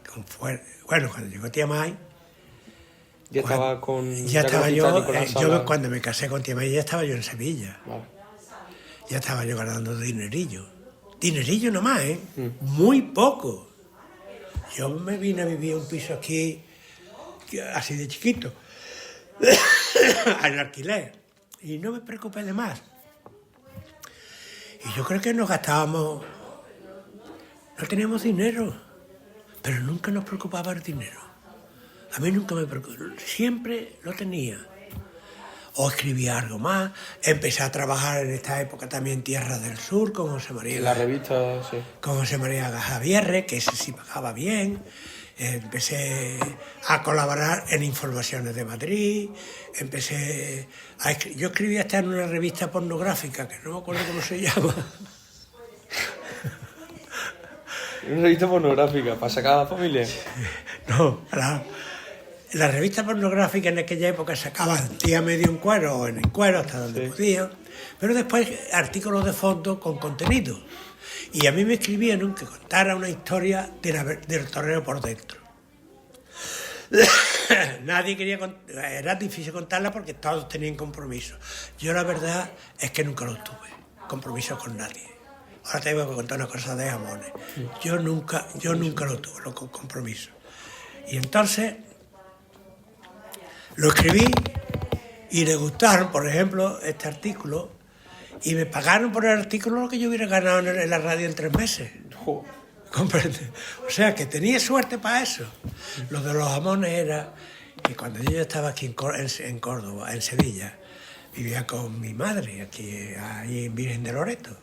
bueno, cuando llegó Tía May... Ya estaba con... Ya estaba yo cuando me casé con Tía May, ya estaba yo en Sevilla. Vale. Ya estaba yo ganando dinerillo. Dinerillo nomás, ¿eh? Muy poco. Yo me vine a vivir un piso aquí, así de chiquito, al alquiler, y no me preocupé de más. Y yo creo que nos gastábamos, no teníamos dinero, pero nunca nos preocupaba el dinero. A mí nunca me preocupaba, siempre lo tenía. O escribía algo más, empecé a trabajar en esta época también en Tierra del Sur, con José María. En la revista, sí. Con José María Javierre, que ese sí pagaba bien. Empecé a colaborar en Informaciones de Madrid, yo escribía hasta en una revista pornográfica, que no me acuerdo cómo se llama. ¿Una revista pornográfica para sacar a la familia? No, la revista pornográfica en aquella época sacaban día medio en cuero o en cuero, hasta donde podía, pero después artículos de fondo con contenido. Y a mí me escribieron que contara una historia del toreo por dentro. Nadie quería era difícil contarla porque todos tenían compromisos. Yo la verdad es que nunca los tuve, compromisos con nadie. Ahora te tengo que contar una cosa de jamones. Yo nunca lo tuve, los compromisos. Y entonces lo escribí y le gustaron, por ejemplo, este artículo, y me pagaron por el artículo lo que yo hubiera ganado en la radio en 3 meses. ¿Comprende? O sea, que tenía suerte para eso. Lo de los jamones era que cuando yo estaba aquí en Córdoba, en Sevilla, vivía con mi madre, ahí en Virgen de Loreto.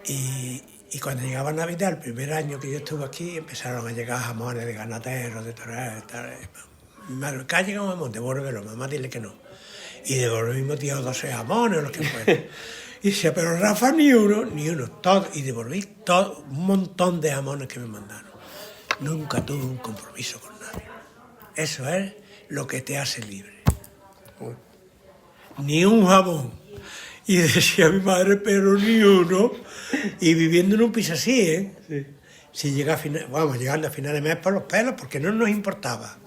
Y cuando llegaba Navidad, el primer año que yo estuve aquí, empezaron a llegar jamones de ganaderos, de toreros, mi madre, que ha llegado un jamón, devuélvelo, mamá, dile que no. Y devolvimos 10 o 12 jamones, lo que fuera. Y decía, pero Rafa, ni uno, todo. Y devolví un montón de jamones que me mandaron. Nunca tuve un compromiso con nadie. Eso es lo que te hace libre. Ni un jamón. Y decía mi madre, pero ni uno. Y viviendo en un piso así, ¿eh? Sí. Si llega llegando a final de mes por los pelos, porque no nos importaba.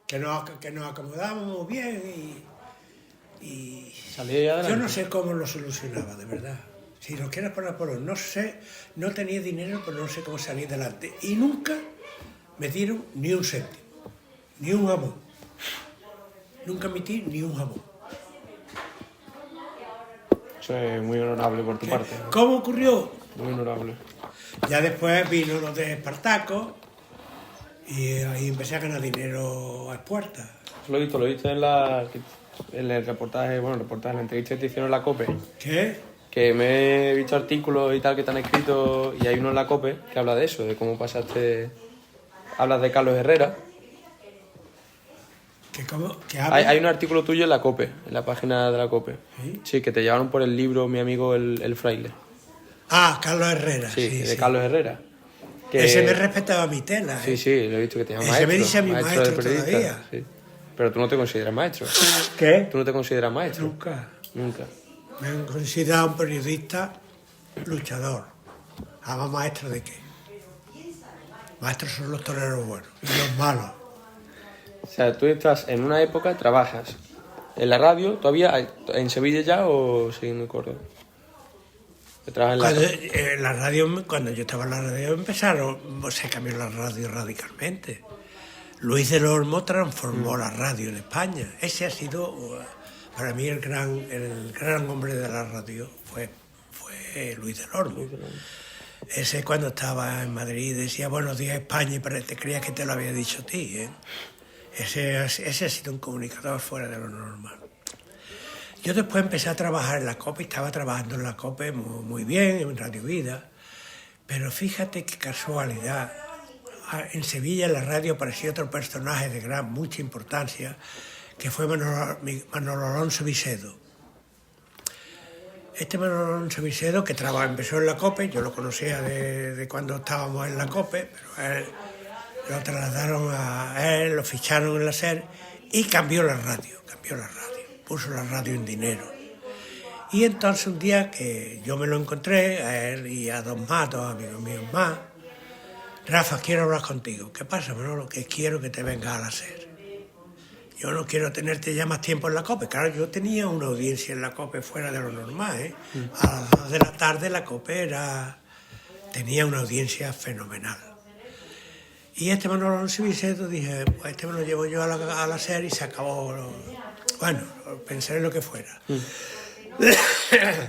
Que nos acomodamos bien y yo no sé cómo lo solucionaba, de verdad. Si lo quieres poner por no sé, no tenía dinero, pero no sé cómo salir adelante. Y nunca me dieron ni un céntimo, ni un jamón. Nunca emití ni un jamón. Eso es muy honorable por tu parte, ¿no? ¿Cómo ocurrió? Muy honorable. Ya después vino lo de Espartaco y ahí empecé a ganar dinero a puertas. Lo he visto en el reportaje, en la entrevista que te hicieron en la COPE. ¿Qué? Que me he visto artículos y tal que te han escrito, y hay uno en la COPE que habla de eso, de cómo pasaste. Hablas de Carlos Herrera. ¿Qué habla? Hay un artículo tuyo en la COPE, en la página de la COPE. ¿Sí? Sí, que te llevaron por el libro Mi amigo el fraile. Ah, Carlos Herrera. Sí, de Carlos Herrera. Que... Ese me respetaba mi tela. Sí, sí, lo he visto que te llama maestro. Ese me dice a mi maestro todavía. Sí. Pero tú no te consideras maestro. ¿Qué? ¿Tú no te consideras maestro? Nunca. Me han considerado un periodista luchador. ¿Ama maestro de qué? Maestros son los toreros buenos y los malos. O sea, tú estás en una época, trabajas en la radio, ¿todavía en Sevilla ya o siguiendo en Córdoba? Cuando yo estaba en la radio se cambió la radio radicalmente. Luis del Olmo transformó la radio en España. Ese ha sido, para mí, el gran hombre de la radio, fue Luis del Olmo. Ese cuando estaba en Madrid decía buenos días España y te creías que te lo había dicho a ti, ¿eh? Ese ha sido un comunicador fuera de lo normal. Yo después empecé a trabajar en la COPE, y estaba trabajando en la COPE muy bien, en Radio Vida, pero fíjate qué casualidad. En Sevilla, en la radio, apareció otro personaje de mucha importancia, que fue Manolo Alonso Vicedo. Este Manolo Alonso Vicedo, que empezó en la COPE, yo lo conocía de cuando estábamos en la COPE, pero él lo trasladaron a él, lo ficharon en la SER y cambió la radio, puso la radio en dinero. Y entonces un día que yo me lo encontré, a él y a dos amigos míos más, Rafa, quiero hablar contigo. ¿Qué pasa, Manolo? Que quiero que te vengas a la SER. Yo no quiero tenerte ya más tiempo en la COPE. Claro, yo tenía una audiencia en la COPE fuera de lo normal, ¿eh? A las 2 de la tarde la COPE tenía una audiencia fenomenal. Y este Manolo Alonso Vicedo, dije, pues este me lo llevo yo a la SER y se acabó. Bueno, pensé en lo que fuera.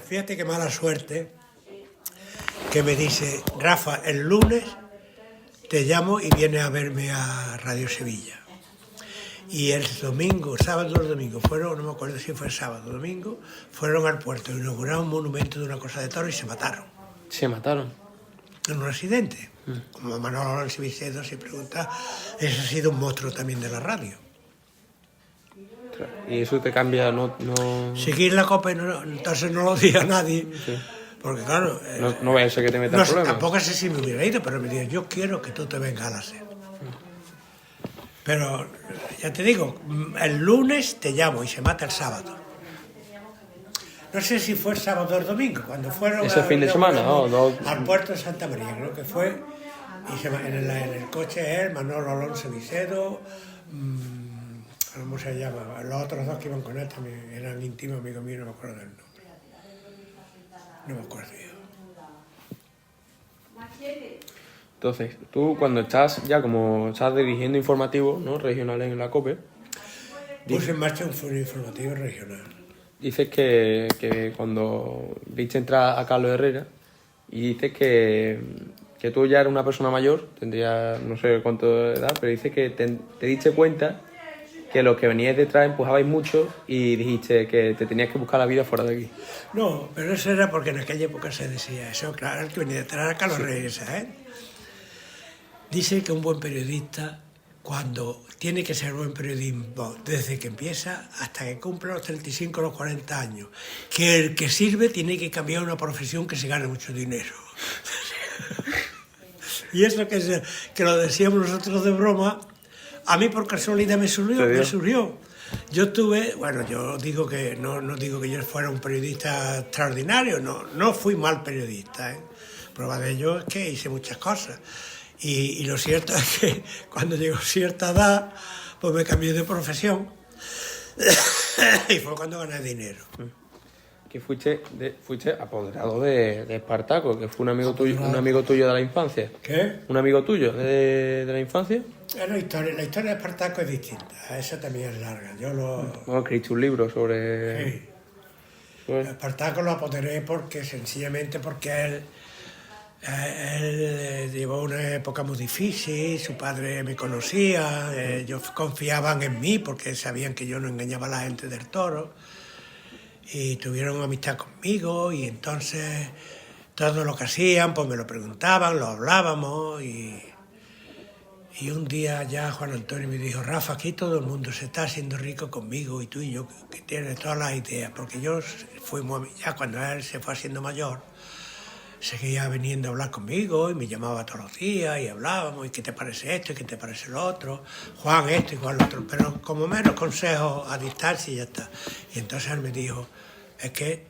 Fíjate qué mala suerte que me dice, Rafa, el lunes te llamo y vienes a verme a Radio Sevilla. Y el domingo, sábado o domingo, no me acuerdo si fue sábado o domingo, fueron al puerto, inauguraron un monumento de una cosa de toro y se mataron. ¿Se mataron? En un accidente. Como Manolo Alonso Vicedo se pregunta, ese ha sido un monstruo también de la radio. Y eso te cambia, no... Seguir la COPE, entonces no lo diga a nadie. Sí. Porque claro... no vaya a ser que te metas problemas. Tampoco sé si me hubiera ido, pero me dijo, yo quiero que tú te vengas a la SER. Pero, ya te digo, el lunes te llamo y se mata el sábado. No sé si fue el sábado o el domingo, cuando fueron... ¿Ese fin de semana? Al puerto de Santa María, creo que fue. Y en el coche él, Manolo Alonso Vicedo, ¿cómo se llama? Los otros dos que iban con él también eran íntimos amigos míos, no me acuerdo del nombre. No me acuerdo yo. Entonces, tú cuando estás dirigiendo informativos, ¿no?, regionales en la COPE... Puse en marcha un foro informativo regional. Dices que cuando viste entrar a Carlos Herrera, y dices que tú ya eras una persona mayor, tendría no sé cuánto de edad, pero dices que te diste cuenta que los que veníais detrás empujabais mucho y dijiste que te tenías que buscar la vida fuera de aquí. No, pero eso era porque en aquella época se decía eso, claro, el que venía detrás era Carlos Herrera, ¿eh? Dice que un buen periodista, cuando tiene que ser buen periodismo desde que empieza hasta que cumple los 35 o los 40 años, que el que sirve tiene que cambiar una profesión que se gane mucho dinero. Y eso que lo decíamos nosotros de broma, a mí por casualidad me surgió. Yo digo que no digo que yo fuera un periodista extraordinario, no fui mal periodista, ¿eh? Prueba de ello es que hice muchas cosas. Y lo cierto es que cuando llegó cierta edad, pues me cambié de profesión y fue cuando gané dinero. Que fuiste apoderado de Espartaco, que fue un amigo tuyo de la infancia. ¿Qué? ¿Un amigo tuyo de la infancia? La historia de Espartaco es distinta, esa también es larga. Escribiste un libro sobre... Sí. Espartaco lo apoderé sencillamente porque él llevó una época muy difícil, su padre me conocía, ellos confiaban en mí porque sabían que yo no engañaba a la gente del toro y tuvieron amistad conmigo y entonces todo lo que hacían pues me lo preguntaban, lo hablábamos y un día ya Juan Antonio me dijo, Rafa, aquí todo el mundo se está haciendo rico conmigo y tú y yo que tienes todas las ideas, porque ya cuando él se fue haciendo mayor seguía viniendo a hablar conmigo y me llamaba todos los días y hablábamos y qué te parece esto y qué te parece lo otro, Juan esto y Juan lo otro, pero como menos consejos a distancia y ya está. Y entonces él me dijo, es que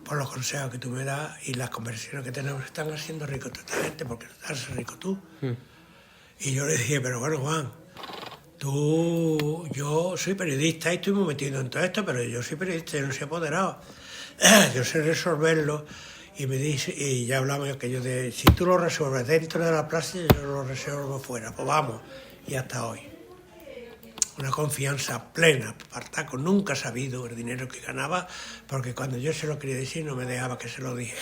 por los consejos que tú me das y las conversaciones que tenemos están haciendo rico a toda esta gente porque te haces rico tú. Y yo le dije, pero bueno Juan, yo soy periodista y estoy muy metido en todo esto, pero yo soy periodista, yo no soy apoderado, yo sé resolverlo. Y me dice, y ya hablamos aquello de, si tú lo resuelves dentro de la plaza, yo lo resuelvo fuera, pues vamos, y hasta hoy. una confianza plena. Espartaco nunca ha sabido el dinero que ganaba, porque cuando yo se lo quería decir no me dejaba que se lo dijera.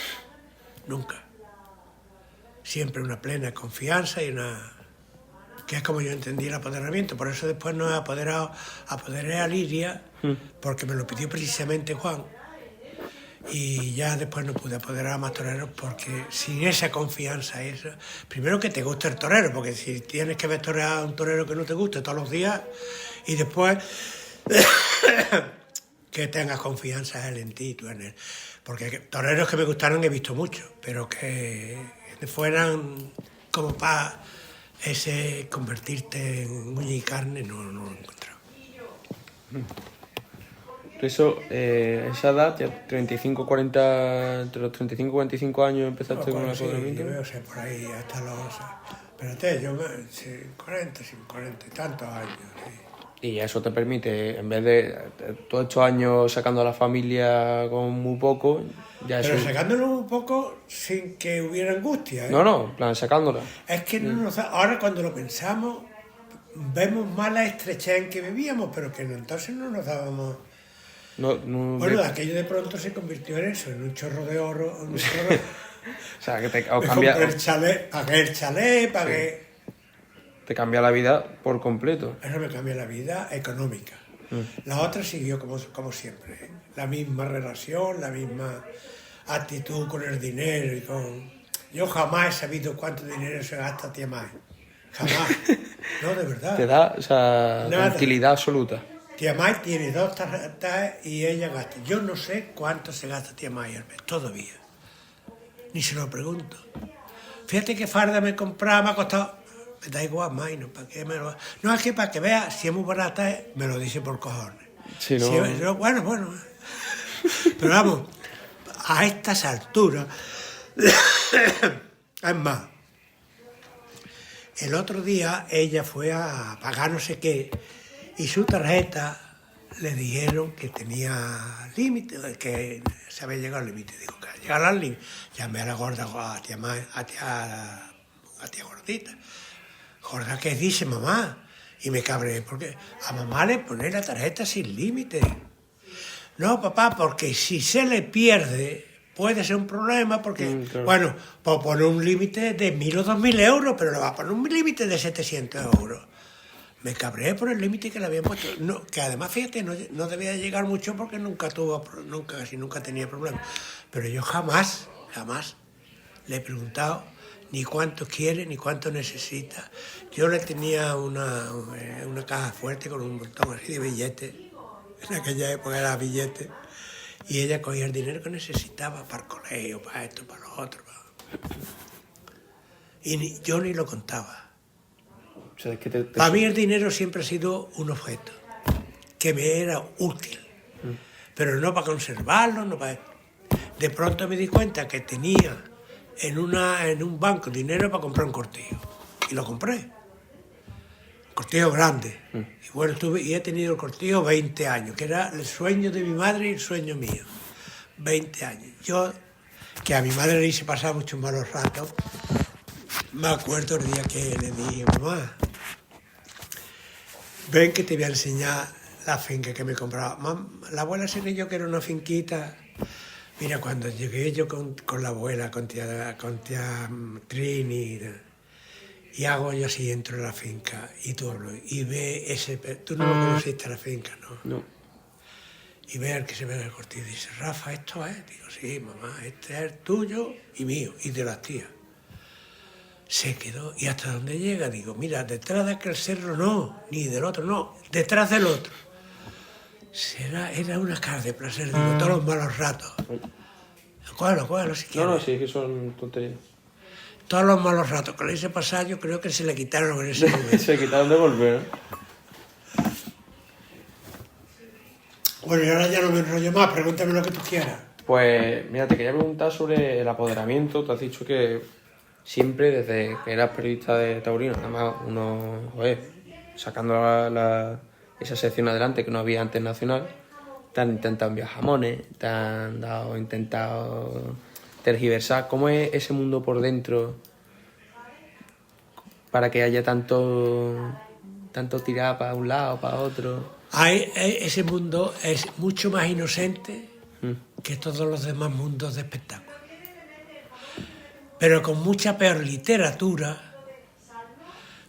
Nunca. Siempre una plena confianza y una... que es como yo entendí el apoderamiento. Por eso después no apoderé a Lidia, porque me lo pidió precisamente Juan. Y ya después no pude apoderar a más toreros, porque sin esa confianza, primero que te guste el torero, porque si tienes que ver torear a un torero que no te guste todos los días, y después que tengas confianza él en ti, tú en él. Porque toreros que me gustaron he visto muchos, pero que fueran como para convertirte en uña y carne, no lo he encontrado. Eso, esa edad, ya 35, 40, entre los 35 y 45 años empezaste con el apoderamiento. Sí, yo sé, por ahí hasta los... Espérate, yo 40 y tantos años, sí. Y eso te permite, en vez de todos estos años sacando a la familia con muy poco, ya Pero eso... sacándolo un poco sin que hubiera angustia, ¿eh? No, en plan, sacándola. Es que no nos ahora cuando lo pensamos, vemos más la estrechez en que vivíamos, pero que entonces no nos dábamos... Bueno, aquello de pronto se convirtió en eso, en un chorro de oro. O sea, que te cambia... Pagué el chalet, pagué... Te cambia la vida por completo. Eso me cambia la vida económica. La otra siguió como siempre, ¿eh? La misma relación, la misma actitud con el dinero y con... Yo jamás he sabido cuánto dinero se gasta tía May. Jamás. No, de verdad. Te da, o sea, tranquilidad absoluta. Tía May tiene 2 tarjetas y ella gasta. Yo no sé cuánto se gasta tía May al mes, todavía. Ni se lo pregunto. Fíjate qué farda me compraba, me ha costado... Me da igual, May, ¿no? ¿Para qué me lo... No, es que para que veas, si es muy barata, me lo dice por cojones. Sí, no... Bueno. Pero vamos, a estas alturas... Es más, el otro día ella fue a pagar no sé qué y su tarjeta le dijeron que tenía límite, que se había llegado al límite. Digo, que al llegar al límite, llamé a la gorda, a tía gordita. Gorda, ¿qué dice mamá? Y me cabré, porque a mamá le pone la tarjeta sin límite. No, papá, porque si se le pierde puede ser un problema, porque, claro. Bueno, pues poner un límite de 1.000 o 2.000 euros, pero le va a poner un límite de 700 euros. Me cabré por el límite que le habían puesto. No, que además, fíjate, no debía llegar mucho porque casi nunca tenía problemas. Pero yo jamás le he preguntado ni cuánto quiere, ni cuánto necesita. Yo le tenía una caja fuerte con un montón así de billetes. En aquella época era billetes. Y ella cogía el dinero que necesitaba para el colegio, para esto, para lo otro. Y yo ni lo contaba. O sea, es que Para mí el dinero siempre ha sido un objeto que me era útil, pero no para conservarlo, no para... De pronto me di cuenta que tenía en un banco dinero para comprar un cortillo. Y lo compré. Un cortillo grande. Y bueno, he tenido el cortillo 20 años, que era el sueño de mi madre y el sueño mío. 20 años. Yo, que a mi madre le hice pasar muchos malos ratos, me acuerdo el día que le dije, mamá, ven que te voy a enseñar la finca que me compraba. La abuela se creyó que era una finquita. Mira, cuando llegué yo con la abuela, con tía Trini, y hago yo así, entro en la finca, y ve tú no lo conociste la finca, ¿no? No. Y ve al que se ve en el cortillo y dice, Rafa, ¿esto es? Digo, sí, mamá, este es el tuyo y mío, y de las tías. Se quedó, ¿y hasta dónde llega? Digo, mira, detrás de aquel cerro no, ni del otro no, detrás del otro. Era una cara de placer, digo, todos los malos ratos. Cuál, si quieres. No, sí, es que son tonterías. Todos los malos ratos que le hice pasar, yo creo que se le quitaron en ese momento. Se quitaron de volver, ¿eh? Bueno, y ahora ya no me enrollo más, pregúntame lo que tú quieras. Pues, mira, te quería preguntar sobre el apoderamiento. Te has dicho que siempre, desde que eras periodista de taurino, además sacando esa sección adelante que no había antes nacional, te han intentado enviar jamones, te han intentado tergiversar. ¿Cómo es ese mundo por dentro para que haya tanta tanto tirar para un lado, para otro. Ese mundo es mucho más inocente que todos los demás mundos de espectáculo. Pero con mucha peor literatura,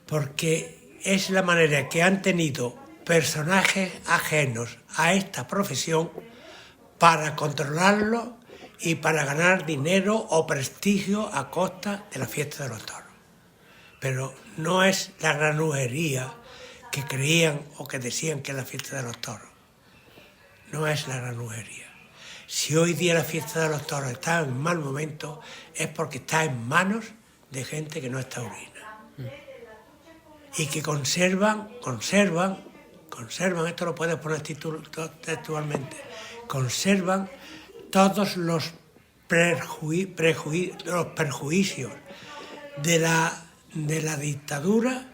porque es la manera que han tenido personajes ajenos a esta profesión para controlarlo y para ganar dinero o prestigio a costa de la fiesta de los toros. Pero no es la granujería que creían o que decían que es la fiesta de los toros. No es la granujería. Si hoy día la fiesta de los toros está en mal momento, es porque está en manos de gente que no es taurina. Y que conservan, esto lo puedes poner textualmente, conservan todos los perjuicios de la dictadura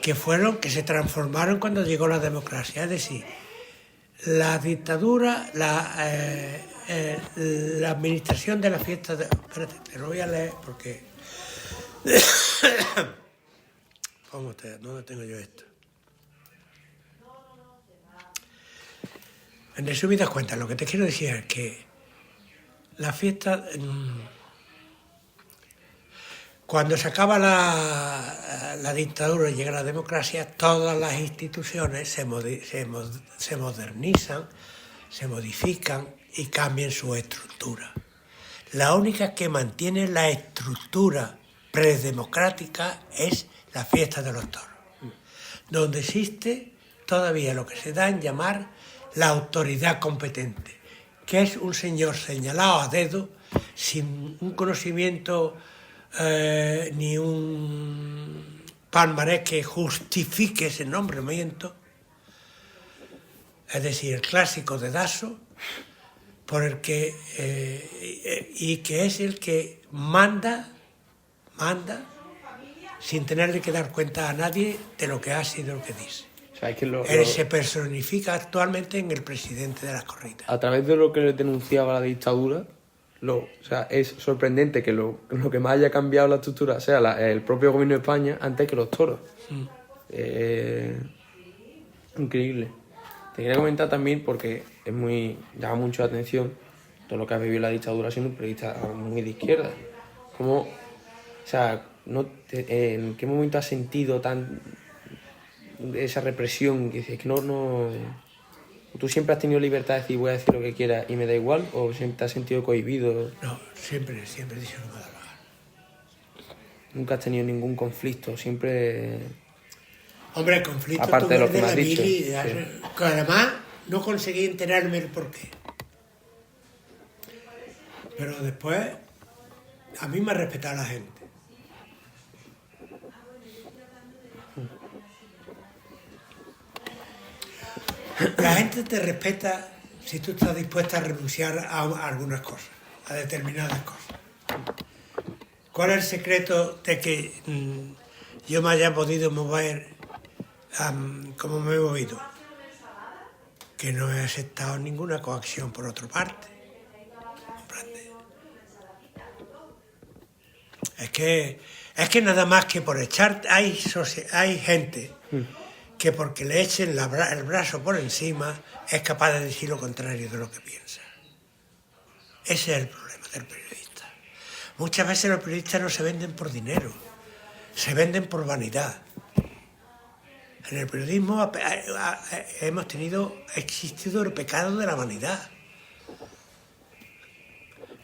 que se transformaron cuando llegó la democracia. Es decir, la dictadura, la administración de la fiesta de... Espérate, te lo voy a leer porque... ¿Dónde tengo yo esto? En resumidas cuentas, lo que te quiero decir es que la fiesta... Cuando se acaba la dictadura y llega la democracia, todas las instituciones se modernizan, se modifican y cambian su estructura. La única que mantiene la estructura predemocrática es la fiesta de los toros, donde existe todavía lo que se da en llamar la autoridad competente, que es un señor señalado a dedo, sin un conocimiento ni un palmarés que justifique ese nombramiento, es decir, el clásico dedazo, por el que y que es el que manda sin tenerle que dar cuenta a nadie de lo que hace y de lo que dice. O sea, es que Él se personifica actualmente en el presidente de las corridas. A través de lo que denunciaba la dictadura, o sea, es sorprendente que lo que más haya cambiado la estructura sea el propio gobierno de España antes que los toros. Increíble. Te quería comentar también, porque llama mucho la atención todo lo que ha vivido la dictadura siendo un periodista muy de izquierda. ¿Cómo, o sea, en qué momento has sentido esa represión? Que dices que no... ¿Tú siempre has tenido libertad de decir voy a decir lo que quiera y me da igual? ¿O siempre te has sentido cohibido? No, siempre he dicho no me da lugar. ¿Nunca has tenido ningún conflicto? Siempre... Hombre, el conflicto aparte de lo que me has dicho. Que además no conseguí enterarme el porqué. Pero después, a mí me ha respetado la gente. La gente te respeta si tú estás dispuesta a renunciar a algunas cosas, a determinadas cosas. ¿Cuál es el secreto de que yo me haya podido mover como me he movido? Que no he aceptado ninguna coacción por otra parte. Es que nada más que por echar... Hay gente que porque le echen el brazo por encima es capaz de decir lo contrario de lo que piensa. Ese es el problema del periodista. Muchas veces los periodistas no se venden por dinero, se venden por vanidad. En el periodismo ha existido el pecado de la vanidad.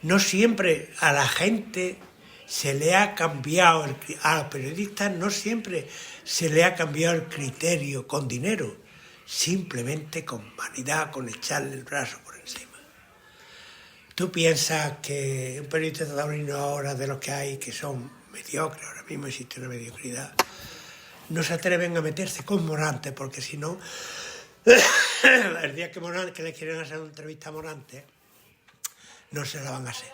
No siempre a la gente se le ha cambiado, a los periodistas no siempre se le ha cambiado el criterio con dinero, simplemente con vanidad, con echarle el brazo por encima. ¿Tú piensas que un periodista taurino ahora, de los que hay, que son mediocres, ahora mismo existe una mediocridad, no se atreven a meterse con Morante, porque si no, el día que le quieren hacer una entrevista a Morante, no se la van a hacer?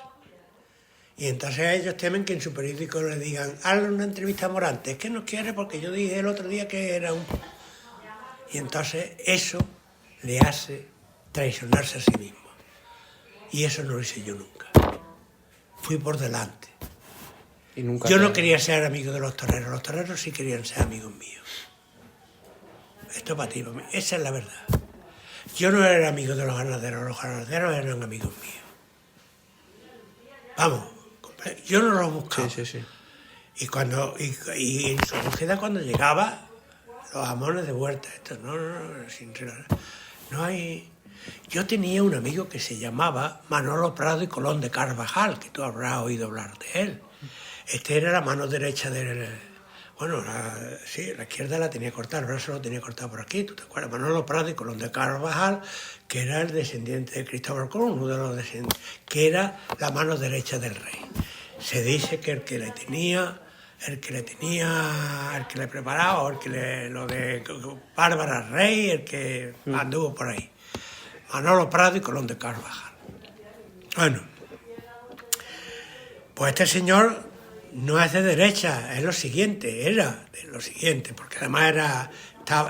Y entonces ellos temen que en su periódico le digan, hazle una entrevista a Morante, es que no quiere porque yo dije el otro día que era un... Y entonces eso le hace traicionarse a sí mismo. Y eso no lo hice yo nunca. Fui por delante. ¿Y nunca yo no quería ser amigo de los toreros sí querían ser amigos míos. esto para ti, para mí. Esa es la verdad. Yo no era amigo de los ganaderos eran amigos míos. Vamos, yo no los buscaba. Sí. Y en su búsqueda cuando llegaba, los jamones de vuelta, esto, no hay... Yo tenía un amigo que se llamaba Manolo Prado y Colón de Carvajal, que tú habrás oído hablar de él. Este era la mano derecha del... Bueno, la izquierda la tenía cortada, el brazo lo tenía cortado por aquí, ¿tú te acuerdas? Manolo Prado y Colón de Carvajal, que era el descendiente de Cristóbal Colón, uno de los descendientes, que era la mano derecha del rey. Se dice que el que le preparaba, o lo de Bárbara Rey, el que anduvo por ahí. Manolo Prado y Colón de Carvajal. Bueno, pues este señor no es de derecha, es lo siguiente, porque además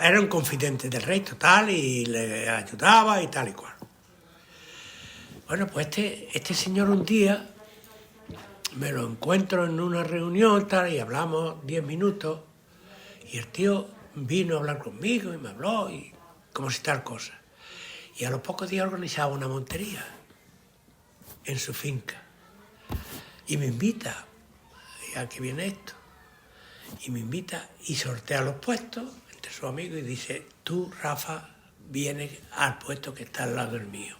era un confidente del rey total y le ayudaba y tal y cual. Bueno, pues este señor un día me lo encuentro en una reunión tal, y hablamos 10 minutos y el tío vino a hablar conmigo y me habló y como si tal cosa. Y a los pocos días organizaba una montería en su finca y me invita, y aquí viene esto, y me invita y sortea los puestos entre sus amigos y dice: tú, Rafa, vienes al puesto que está al lado del mío.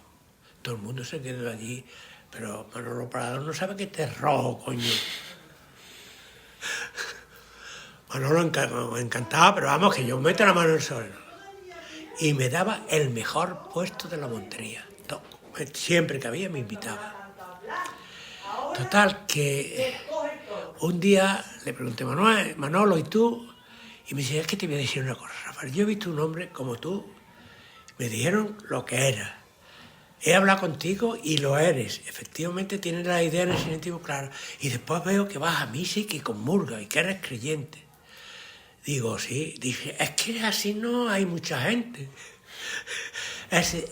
Todo el mundo se quedó allí, pero Manolo Prado no sabe que este es rojo, coño. Manolo encantaba, pero vamos, que yo meto la mano en el suelo. Y me daba el mejor puesto de la montería. Siempre que había me invitaba. Total, que un día le pregunté: Manolo, ¿y tú? Y me dice: es que te voy a decir una cosa, Rafael, yo he visto un hombre como tú, me dijeron lo que era. He hablado contigo y lo eres. Efectivamente tienes la idea en el sentido claro. Y después veo que vas a misa y que comulgas y que eres creyente. Digo, sí. Dije, es que así no hay mucha gente.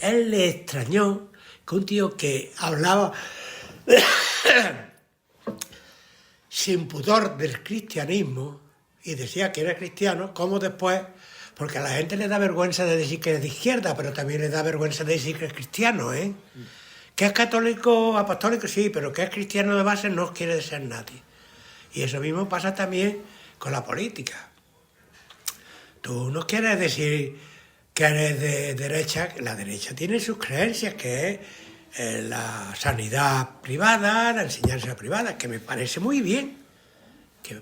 Él le extrañó que un tío que hablaba sin pudor del cristianismo y decía que era cristiano, como después, porque a la gente le da vergüenza de decir que es de izquierda, pero también le da vergüenza de decir que es cristiano, ¿eh? Que es católico, apostólico, sí, pero que es cristiano de base no quiere ser nadie. Y eso mismo pasa también con la política. Tú no quieres decir que eres de derecha, la derecha tiene sus creencias, que es la sanidad privada, la enseñanza privada, que me parece muy bien, que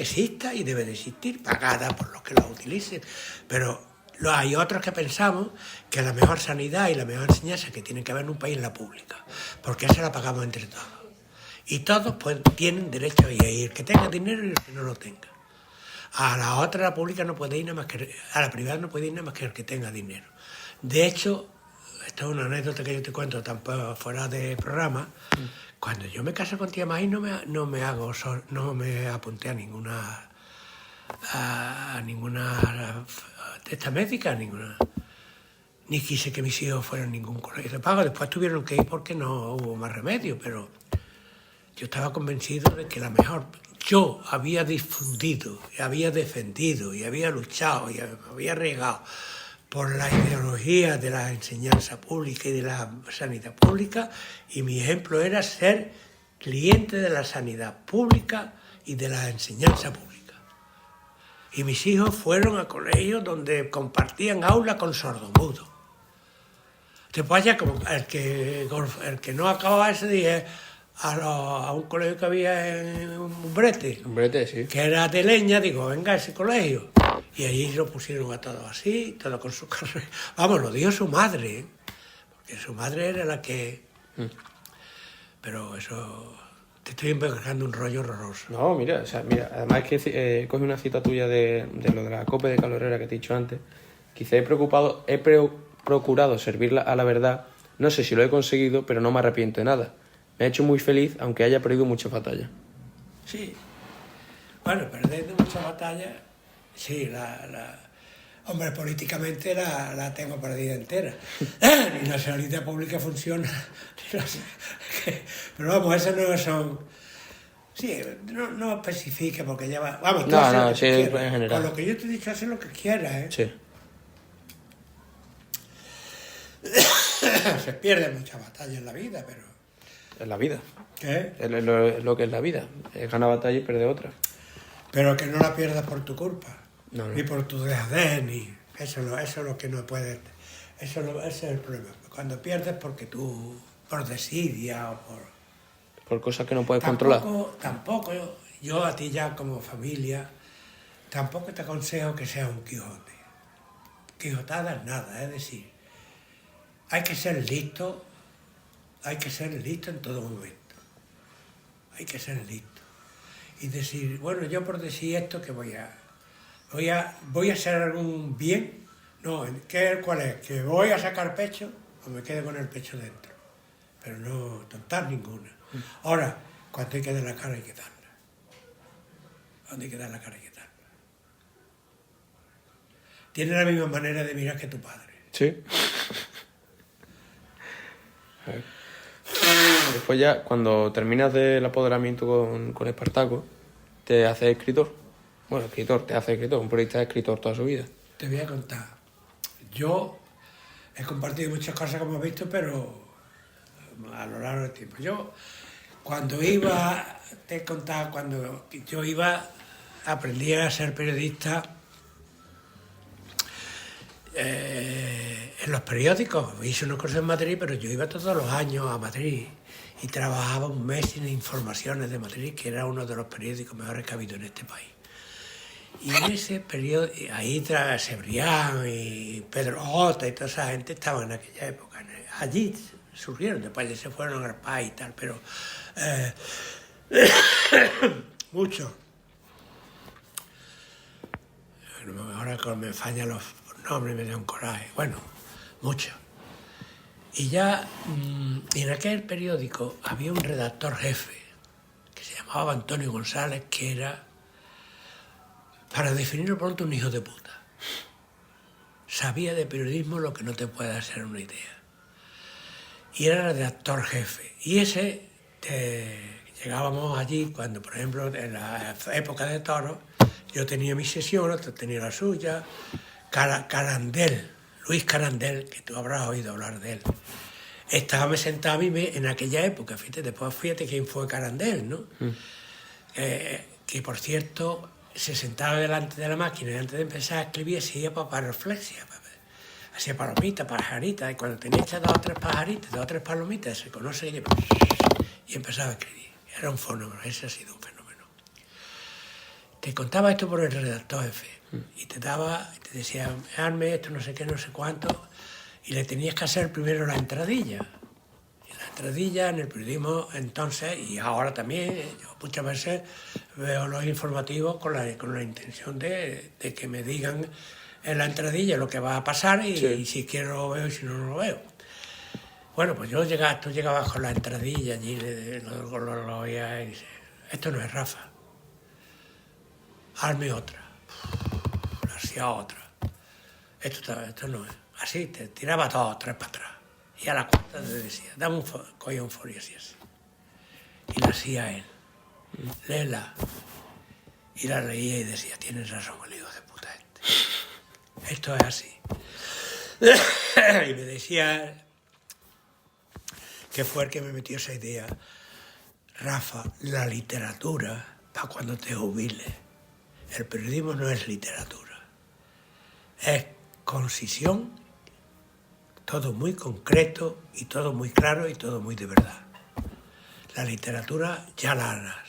exista y debe de existir, pagada por los que la utilicen, pero hay otros que pensamos que la mejor sanidad y la mejor enseñanza que tiene que haber en un país es la pública, porque esa la pagamos entre todos. Y todos pues tienen derecho a ir, el que tenga dinero y el que no lo tenga. A la otra, la pública no puede ir nada más que, a la privada no puede ir nada más que el que tenga dinero. De hecho, esto es una anécdota que yo te cuento tampoco fuera de programa. Cuando yo me casé con tía Maíz no me apunté a ninguna esta médica, ni quise que mis hijos fueran a ningún colegio de pago. Después tuvieron que ir porque no hubo más remedio, pero yo estaba convencido de que la mejor... Yo había difundido, y había defendido, y había luchado, y había regado por la ideología de la enseñanza pública y de la sanidad pública, y mi ejemplo era ser cliente de la sanidad pública y de la enseñanza pública. Y mis hijos fueron a colegios donde compartían aula con sordomudos. Después ya como el que no acababa ese día... A un colegio que había en Umbrete, sí, que era de leña, digo, venga a ese colegio. Y allí lo pusieron a todos así, todo con su carrera. Vamos, lo dio su madre, porque su madre era la que... Pero eso... Te estoy empezando un rollo horroroso. No, mira, además es que coge una cita tuya de lo de la copa de Carlos Herrera que te he dicho antes. Quizá he procurado servir a la verdad, no sé si lo he conseguido, pero no me arrepiento de nada. Me ha hecho muy feliz, aunque haya perdido muchas batallas. Sí. Bueno, perder muchas batallas, sí, hombre, políticamente la tengo perdida entera. Ni la sanidad pública funciona. Pero vamos, esas no son... Sí, no especifica porque ya va... Vamos, tú no, sí, en general. Con lo que yo te he dicho, hacer lo que quieras, ¿eh? Sí. Se pierden muchas batallas en la vida, pero... Es la vida. ¿Qué? Es lo que es la vida. Es ganar batalla y perder otra. Pero que no la pierdas por tu culpa, No. ni por tu dejadez, ni... Eso es lo que no puedes... ese es el problema. Cuando pierdes porque tú, por desidia o Por cosas que no puedes controlar. Tampoco, yo a ti ya como familia, tampoco te aconsejo que seas un Quijote. Quijotadas nada, es decir, hay que ser listo en todo momento. Hay que ser listo. Y decir, bueno, yo por decir esto que voy a hacer algún bien. No, ¿cuál es? ¿Que voy a sacar pecho o me quedo con el pecho dentro? Pero no tontar ninguna. Ahora, cuando hay que dar la cara hay que darla. Cuando hay que dar la cara hay que darla. Tiene la misma manera de mirar que tu padre. Sí. Después ya, cuando terminas del apoderamiento con Espartaco, te haces escritor. Bueno, te haces escritor. Un periodista es escritor toda su vida. Te voy a contar. Yo he compartido muchas cosas, como has visto, pero a lo largo del tiempo. Yo, cuando yo iba, aprendí a ser periodista en los periódicos. Hice unos cursos en Madrid, pero yo iba todos los años a Madrid y trabajaba un mes en Informaciones de Madrid, que era uno de los periódicos mejores que ha habido en este país. Y en ese periodo, ahí Cebrián y Pedro J y toda esa gente estaban en aquella época. Allí surgieron, después ya se fueron al país y tal, pero muchos. Ahora me fallan los nombres, me da un coraje. Bueno, muchos. Y ya en aquel periódico había un redactor jefe que se llamaba Antonio González, que era, para definirlo pronto, un hijo de puta. Sabía de periodismo lo que no te puede hacer una idea. Y era el redactor jefe. Y ese, llegábamos allí cuando, por ejemplo, en la época de toros, yo tenía mi sesión, otro tenía la suya. Carandel, Luis Carandel, que tú habrás oído hablar de él. Estaba sentado a mí en aquella época, después fíjate quién fue Carandel, ¿no? Que por cierto, se sentaba delante de la máquina y antes de empezar a escribir se iba para reflexia, hacía palomitas, pajaritas, y cuando tenía hechas 2 o 3 pajaritas, 2 o 3 palomitas, se conoce y empezaba a escribir. Era un fenómeno, ese ha sido un fenómeno. Te contaba esto por el redactor jefe y te decía, hazme esto, no sé qué, no sé cuánto, y le tenías que hacer primero la entradilla. Y la entradilla en el periodismo entonces, y ahora también, yo muchas veces veo los informativos con la intención de que me digan en la entradilla lo que va a pasar y si quiero lo veo y si no, no lo veo. Bueno, pues tú llegabas con la entradilla allí, lo oías y dices, esto no es Rafa, hazme otra. Le hacía otra. Esto no es. Así, te tiraba 2 o 3 para atrás. Y a la cuarta te decía, dame cogía un folio así. Y la hacía él. Léela. Y la leía y decía, tienes razón, el hijo de puta este. Esto es así. Y me decía, que fue el que me metió esa idea, Rafa, la literatura, para cuando te jubiles, el periodismo no es literatura. Es concisión, todo muy concreto y todo muy claro y todo muy de verdad. La literatura ya la harás.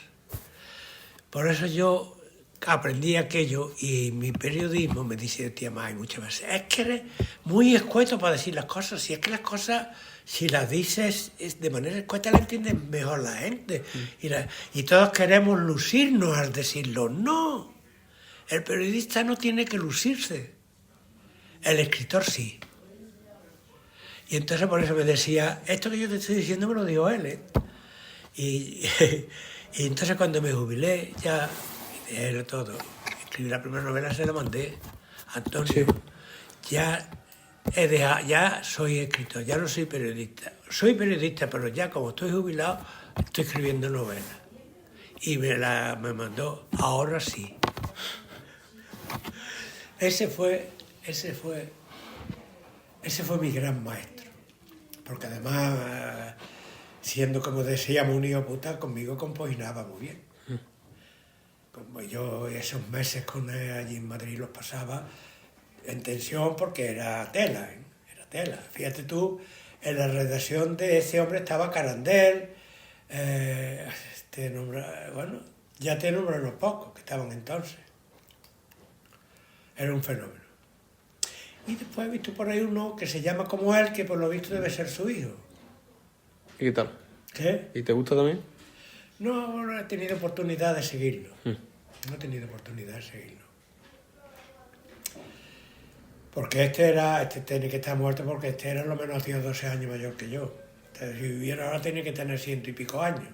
Por eso yo aprendí aquello y mi periodismo me dice tía May muchas veces, es que eres muy escueto para decir las cosas, si es que las cosas, si las dices de manera escueta, la entiende mejor la gente. Y todos queremos lucirnos al decirlo. No, el periodista no tiene que lucirse, el escritor sí. Y entonces por eso me decía, esto que yo te estoy diciendo me lo dijo él, ¿eh? Y entonces cuando me jubilé ya dejé todo, escribí la primera novela, se la mandé a Antonio. Sí. Ya soy escritor, ya no soy periodista. Soy periodista, pero ya como estoy jubilado, estoy escribiendo novelas. Y me mandó, ahora sí. Ese fue mi gran maestro. porque además, siendo como decíamos un hijo puta, conmigo compaginaba muy bien. Como yo esos meses con él allí en Madrid los pasaba en tensión porque era tela, ¿eh? Era tela. Fíjate tú, en la redacción de ese hombre estaba Carandel, bueno, ya te nombro los pocos que estaban entonces. Era un fenómeno. Y después he visto por ahí uno que se llama como él, que por lo visto debe ser su hijo. ¿Y qué tal? ¿Qué? ¿Y te gusta también? No he tenido oportunidad de seguirlo. No he tenido oportunidad de seguirlo. Porque este tiene que estar muerto porque este era lo menos 12 años mayor que yo. Entonces, si viviera ahora tiene que tener 100 y pico años.